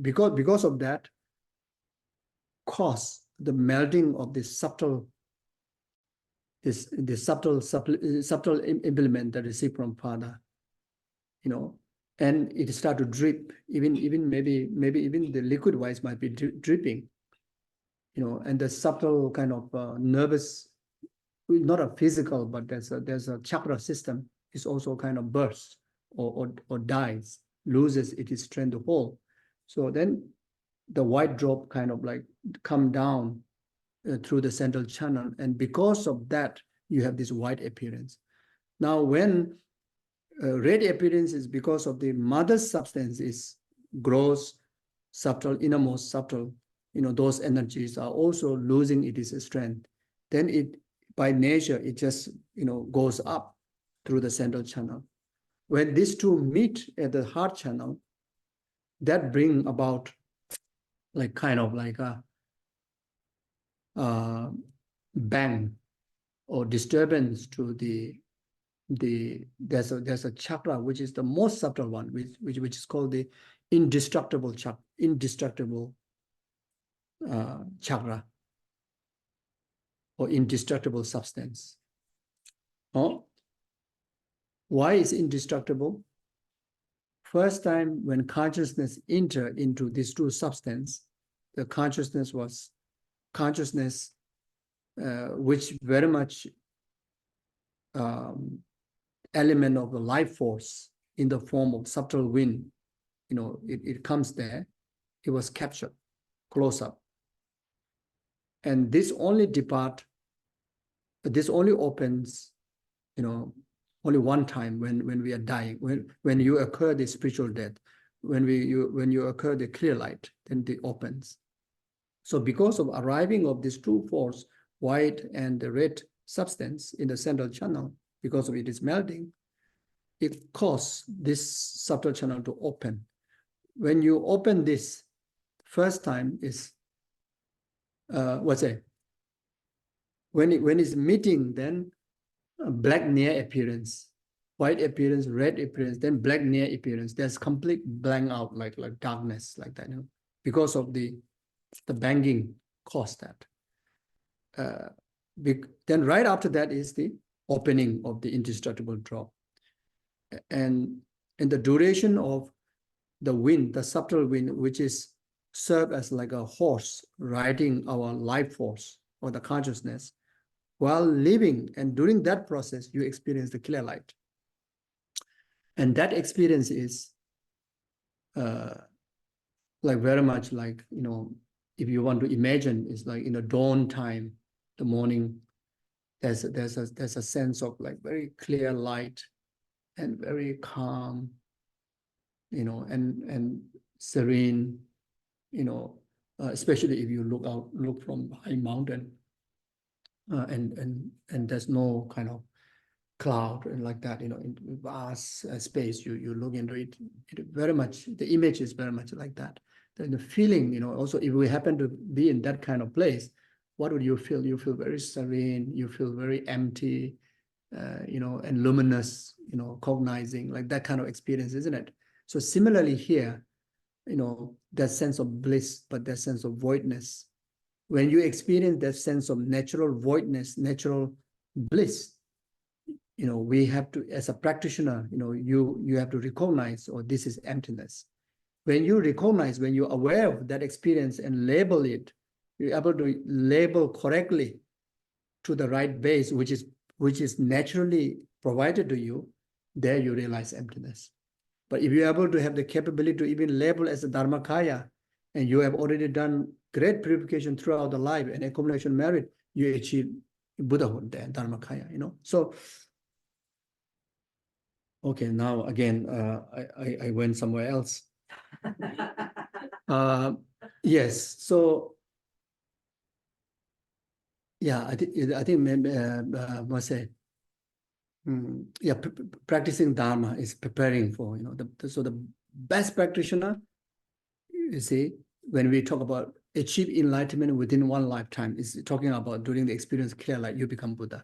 because of that, cause the melting of this subtle implement that received from Father, and it start to drip, even maybe even the liquid wise might be dripping, and the subtle kind of nervous, not a physical, but there's a chakra system is also kind of bursts or dies, loses its strength to hold. So then the white drop kind of like come down through the central channel, and because of that you have this white appearance. Now when red appearance is because of the mother's substance is gross, subtle, innermost subtle, those energies are also losing its strength. Then it, by nature, it just, goes up through the central channel. When these two meet at the heart channel, that bring about like kind of like a bang or disturbance to there's a chakra which is the most subtle one, which is called the indestructible chakra, chakra, or indestructible substance. Oh, why is indestructible? First time when consciousness entered into this true substance, the consciousness was consciousness which very much element of the life force in the form of subtle wind, it comes there. It was captured close up, and this only opens, only one time when we are dying, when you occur the spiritual death, when you occur the clear light, then it opens. So because of arriving of this true force, white and the red substance in the central channel, because of it is melting, it causes this subtle channel to open. When you open this first time is when it's meeting, then black near appearance, white appearance, red appearance, then black near appearance. There's complete blank out, like darkness, like that, because of the banging caused that. Then right after that is the opening of the indestructible drop, and the duration of the wind, the subtle wind, which is serve as like a horse riding our life force or the consciousness. While living and during that process, you experience the clear light. And that experience is like very much like, if you want to imagine, it's like in the dawn time, the morning, there's a sense of like very clear light and very calm, and serene, especially if you look from high mountain, and there's no kind of cloud and like that, in vast space, you look into it, very much, the image is very much like that. Then the feeling, also if we happen to be in that kind of place, what would you feel? You feel very serene, you feel very empty, and luminous, cognizing, like that kind of experience, isn't it? So similarly here, that sense of bliss, but that sense of voidness. When you experience that sense of natural voidness, natural bliss, we have to, as a practitioner, you have to recognize, oh, this is emptiness. When you recognize, when you're aware of that experience and label it, you're able to label correctly to the right base, which is naturally provided to you, there you realize emptiness. But if you're able to have the capability to even label as a Dharmakaya, and you have already done great purification throughout the life and accumulation merit, you achieve Buddhahood there, Dharmakaya, So, okay, now again, I went somewhere else. Yes, so, yeah, I think maybe, must say, yeah, practicing Dharma is preparing for, so the best practitioner, you see, when we talk about achieve enlightenment within one lifetime, is talking about during the experience clear light, you become Buddha,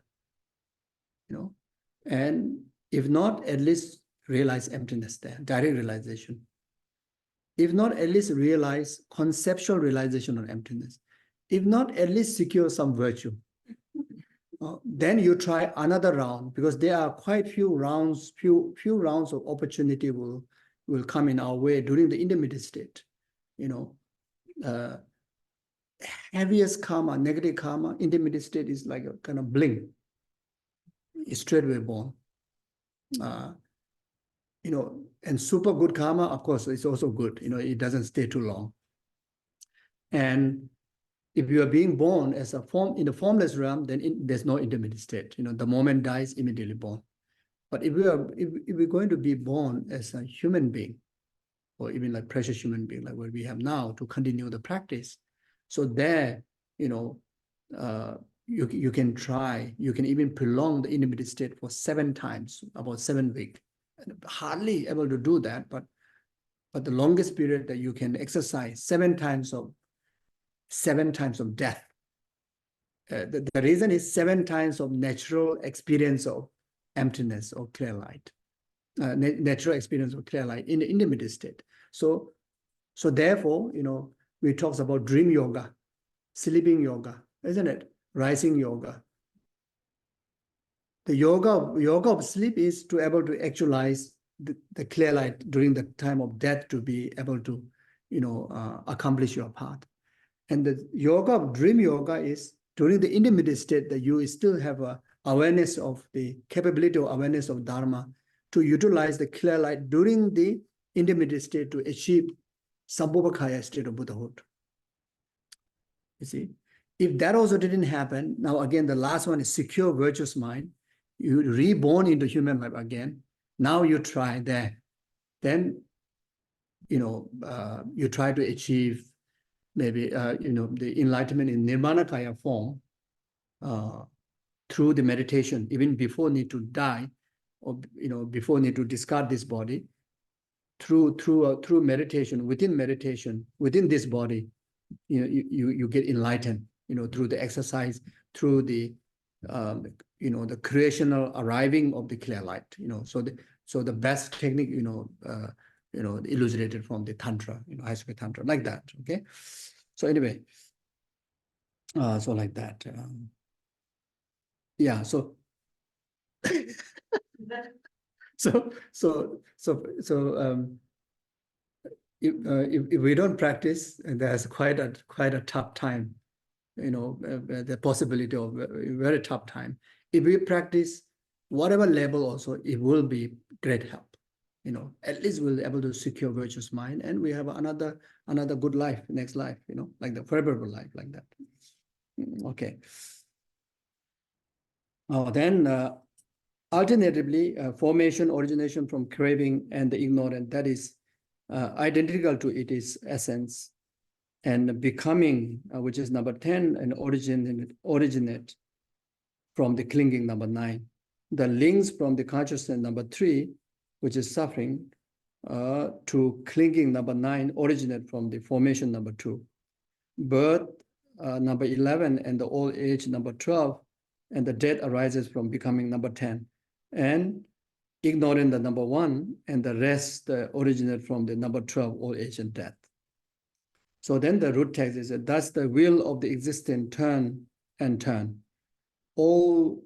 and if not, at least realize emptiness there, direct realization. If not, at least realize conceptual realization of emptiness. If not, at least secure some virtue. Then you try another round, because there are quite few rounds of opportunity will come in our way during the intermediate state. Heaviest karma, negative karma, intermediate state is like a kind of blink. It's straight away born. And super good karma, of course, it's also good. It doesn't stay too long. And if you are being born as a form in the formless realm, then there's no intermediate state. The moment dies, immediately born. But if we're going to be born as a human being, or even like precious human being, like what we have now, to continue the practice, so there, you can try, you can even prolong the intermediate state for 7 times, about 7 weeks. Hardly able to do that, but the longest period that you can exercise 7 times of death. The reason is 7 times of natural experience of emptiness or clear light, natural experience of clear light in the intermediate state. So therefore, we talk about dream yoga, sleeping yoga, isn't it? Rising yoga. The yoga of sleep is to able to actualize the clear light during the time of death, to be able to, accomplish your path. And the yoga of dream yoga is during the intermediate state, that you still have a awareness of the capability of awareness of Dharma, to utilize the clear light during the intermediate state to achieve Sambhogakaya state of Buddhahood. You see, if that also didn't happen, now again, the last one is secure virtuous mind. You reborn into human life again. Now you try that. Then, you try to achieve maybe, the enlightenment in Nirmanakaya form through the meditation, even before need to die, or, before need to discard this body, through meditation, within this body, you get enlightened, through the exercise, through the, the creational arriving of the clear light, so the best technique, elucidated from the Tantra, High Tantra, like that, okay? So anyway, so like that. Yeah, so if we don't practice, there's quite a tough time, the possibility of a very tough time. If we practice, whatever level also, it will be great help. At least we'll be able to secure virtuous mind, and we have another good life, next life, like the forever life, like that. Okay. Then alternatively, formation, origination from craving and the ignorant, that is identical to its essence, and becoming, which is number 10, and originate from the clinging, number 9. The links from the consciousness, number 3, which is suffering, to clinging, number 9, originate from the formation, number 2. Birth, number 11, and the old age, number 12, and the death arises from becoming, number 10. And ignoring the number 1, and the rest originate from the number 12, old age and death. So then the root text is that thus the will of the existent turn and turn. All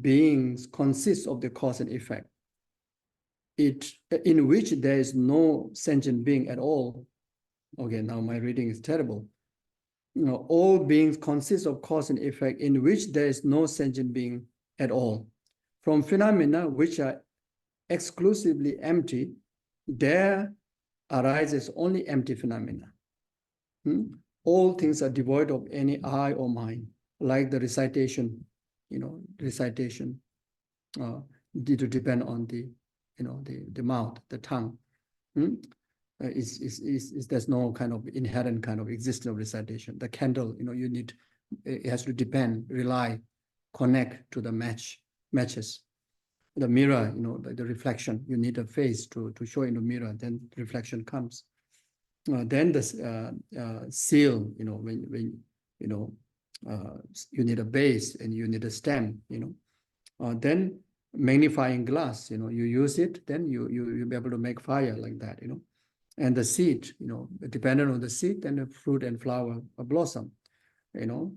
beings consist of the cause and effect, in which there is no sentient being at all. Okay, now my reading is terrible. All beings consist of cause and effect, in which there is no sentient being at all. From phenomena which are exclusively empty, there arises only empty phenomena. All things are devoid of any I or mind, like the recitation, recitation need to depend on the, the mouth, the tongue. There's no kind of inherent kind of existence of recitation. The candle, you need, it has to depend, rely, connect to the matches. The mirror, the reflection, you need a face to show in the mirror, then reflection comes. Then the seal, when you need a base and you need a stem, then magnifying glass, you use it, then you'll be able to make fire like that, And the seed, dependent on the seed, then the fruit and flower blossom. you know.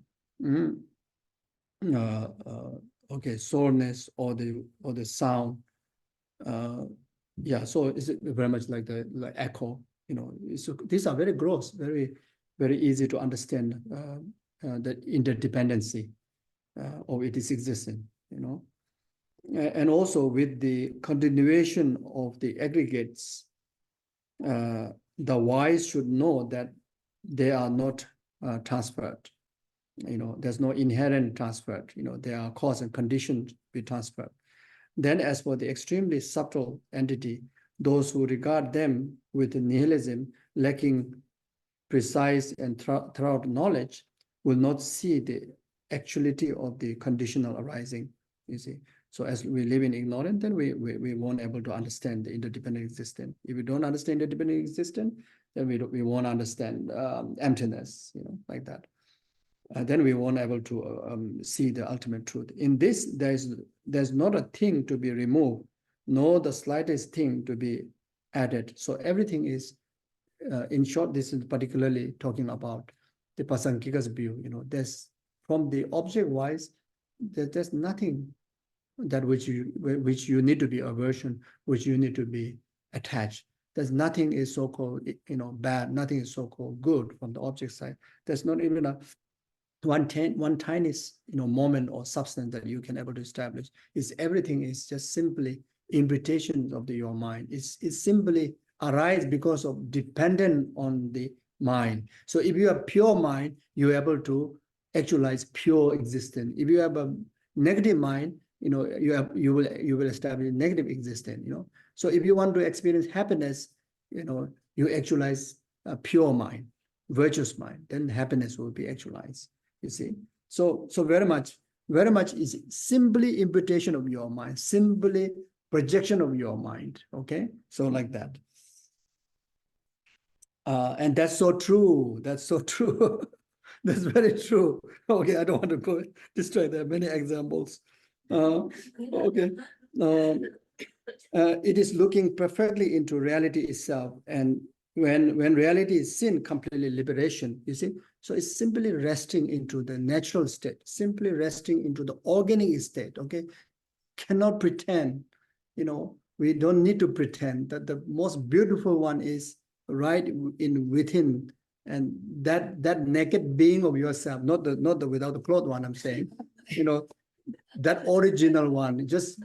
Okay, soreness or the sound. Yeah, so it's very much like the echo, you know. So these are very gross, very, very easy to understand the interdependency of its existence, you know. And also with the continuation of the aggregates, the wise should know that they are not transferred. You know, there's no inherent transfer. You know, there are cause and conditions be transferred. Then as for the extremely subtle entity, those who regard them with nihilism, lacking precise and thorough knowledge, will not see the actuality of the conditional arising, you see. So as we live in ignorance, then we won't able to understand the interdependent existence. If we don't understand interdependent existence, then we won't understand emptiness, you know, like that. Then we won't able to see the ultimate truth. In this, there's not a thing to be removed, nor the slightest thing to be added. So everything is, in short, this is particularly talking about the Pasankika's view. You know, there's from the object-wise, there's nothing that which you need to be aversion, which you need to be attached. There's nothing is so-called, you know, bad. Nothing is so-called good from the object side. There's not even a one tiniest, you know, moment or substance that you can able to establish. Is everything is just simply invitation of your mind. It's simply arise because of dependent on the mind. So if you have pure mind, you're able to actualize pure existence. If you have a negative mind, you know, you will establish negative existence. You know, so if you want to experience happiness, you know, you actualize a pure mind, virtuous mind. Then happiness will be actualized. You see, so very much is simply imputation of your mind, simply projection of your mind. Okay, so like that, and that's so true. That's so true. That's very true. Okay, I don't want to go destroy. There are many examples. Okay, it is looking perfectly into reality itself, and when reality is seen, completely liberation. You see. So it's simply resting into the natural state, simply resting into the organic state, okay? Cannot pretend, you know, we don't need to pretend that the most beautiful one is right in within, and that naked being of yourself, not the without the clothes one, I'm saying, you know, that original one, just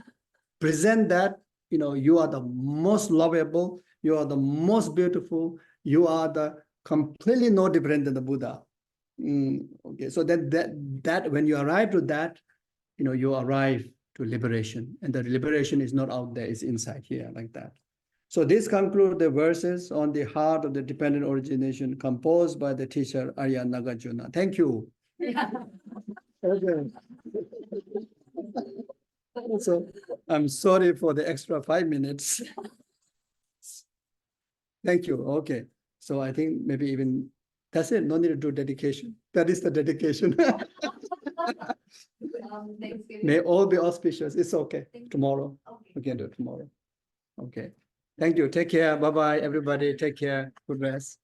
present that, you know, you are the most lovable, you are the most beautiful, you are the completely no different than the Buddha. Okay, so that when you arrive to that, you know, you arrive to liberation, and the liberation is not out there, it's inside here, like that. So this concludes the verses on the heart of the dependent origination composed by the teacher Ārya Nāgārjuna. Thank you. Okay. So I'm sorry for the extra 5 minutes. Thank you. Okay. So I think maybe even that's it. No need to do dedication. That is the dedication. May all be auspicious. It's okay. Tomorrow. Okay. We can do it tomorrow. Okay. Thank you. Take care. Bye-bye, everybody. Take care. Good rest.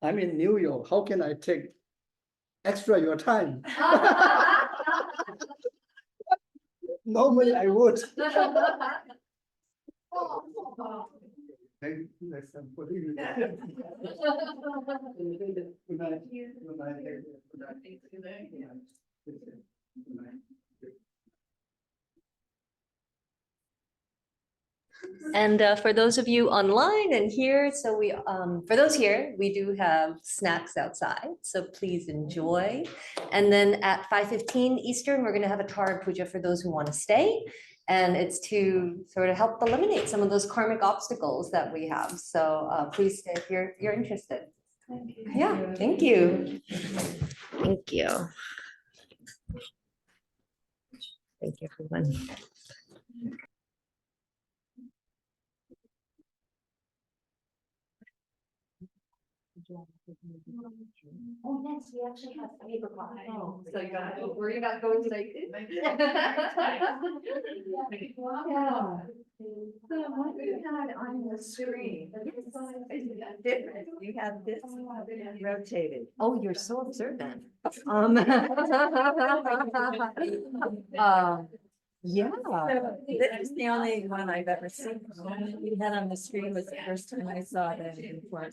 I'm in New York. How can I take extra your time? Normally I would. Thank you. Next time. Good night. Good night. And for those of you online and here, so we, for those here, we do have snacks outside, so please enjoy. And then at 5:15 Eastern, we're going to have a Tara Puja for those who want to stay. And it's to sort of help eliminate some of those karmic obstacles that we have. So please stay if you're interested. Thank you. Yeah, thank you. Thank you. Thank you, everyone. Oh, yes, we actually have paper copies. Oh, so you got, were you not going to like? Yeah. So what you had on the screen, different, you had this rotated. Oh, you're so observant. Yeah. This is the only one I've ever seen. You had on the screen was the first time I saw that before.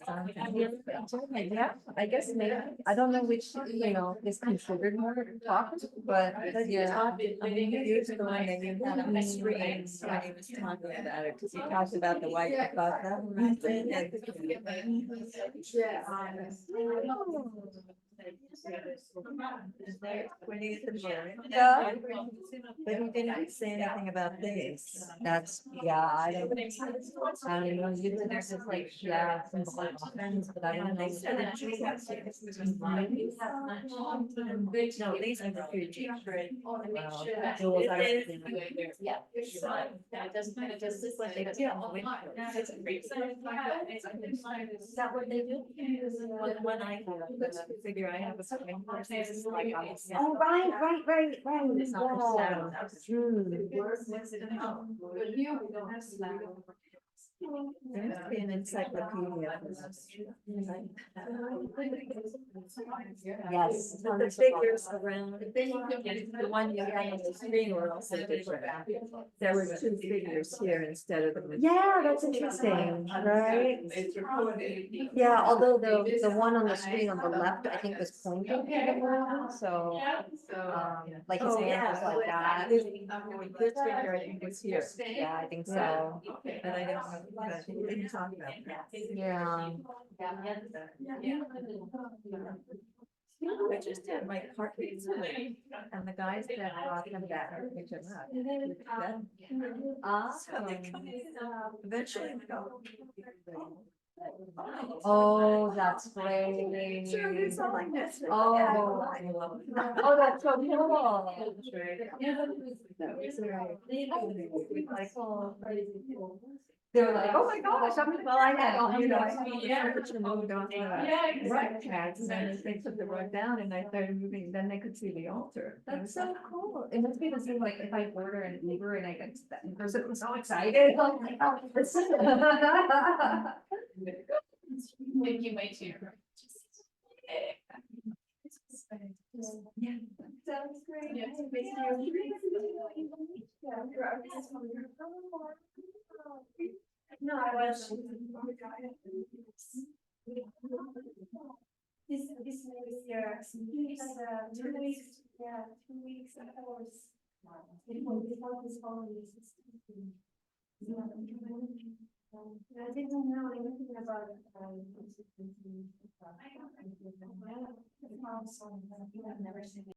Yeah, I guess maybe, I don't know which, is considered more talk, but Yeah. Here's the one that you had on the screen when he was talking about it, because he talked about the white above that. When he's the Yeah. but he didn't say anything about this. That's, yeah, I don't know, you there's just like, yeah, some friends, but I don't know. No, these are the future. Yeah. This is what they do. Is that what they do? When I figure I have a spring person, it's like on the set. Oh, right. It's not the shadow. There must be an encyclopedia. Yes. The figures around, the one you had on the screen were also different. There were two figures here instead of the. Yeah, that's interesting, right? Yeah, although the one on the screen on the left, I think was pointing to the moon, so, like his Oh, hand was like that. This figure, I think, was here. Yeah, I think so. And I don't know, but we didn't talk about that. Yeah. I just had my heart rate split, and the guys that brought them back are picking up. So they come in, eventually we go. Oh, that's great. Sure, it's all like this. Oh. I love it. Oh, that's so cool. That was like, oh, They were like, oh my gosh, well, I had, I put your moved on the right pads, and then they took the rug down, and I started moving, then they could see the altar. That's so cool. It must be the same, like if I order an Uber and I get to that person, I'm so excited. I'm like, oh, this is. Thank you, my too. Yeah. Sounds great. Yeah. No, I was. This is your 2 weeks, 2 weeks and hours. I didn't know anything about it. I've never seen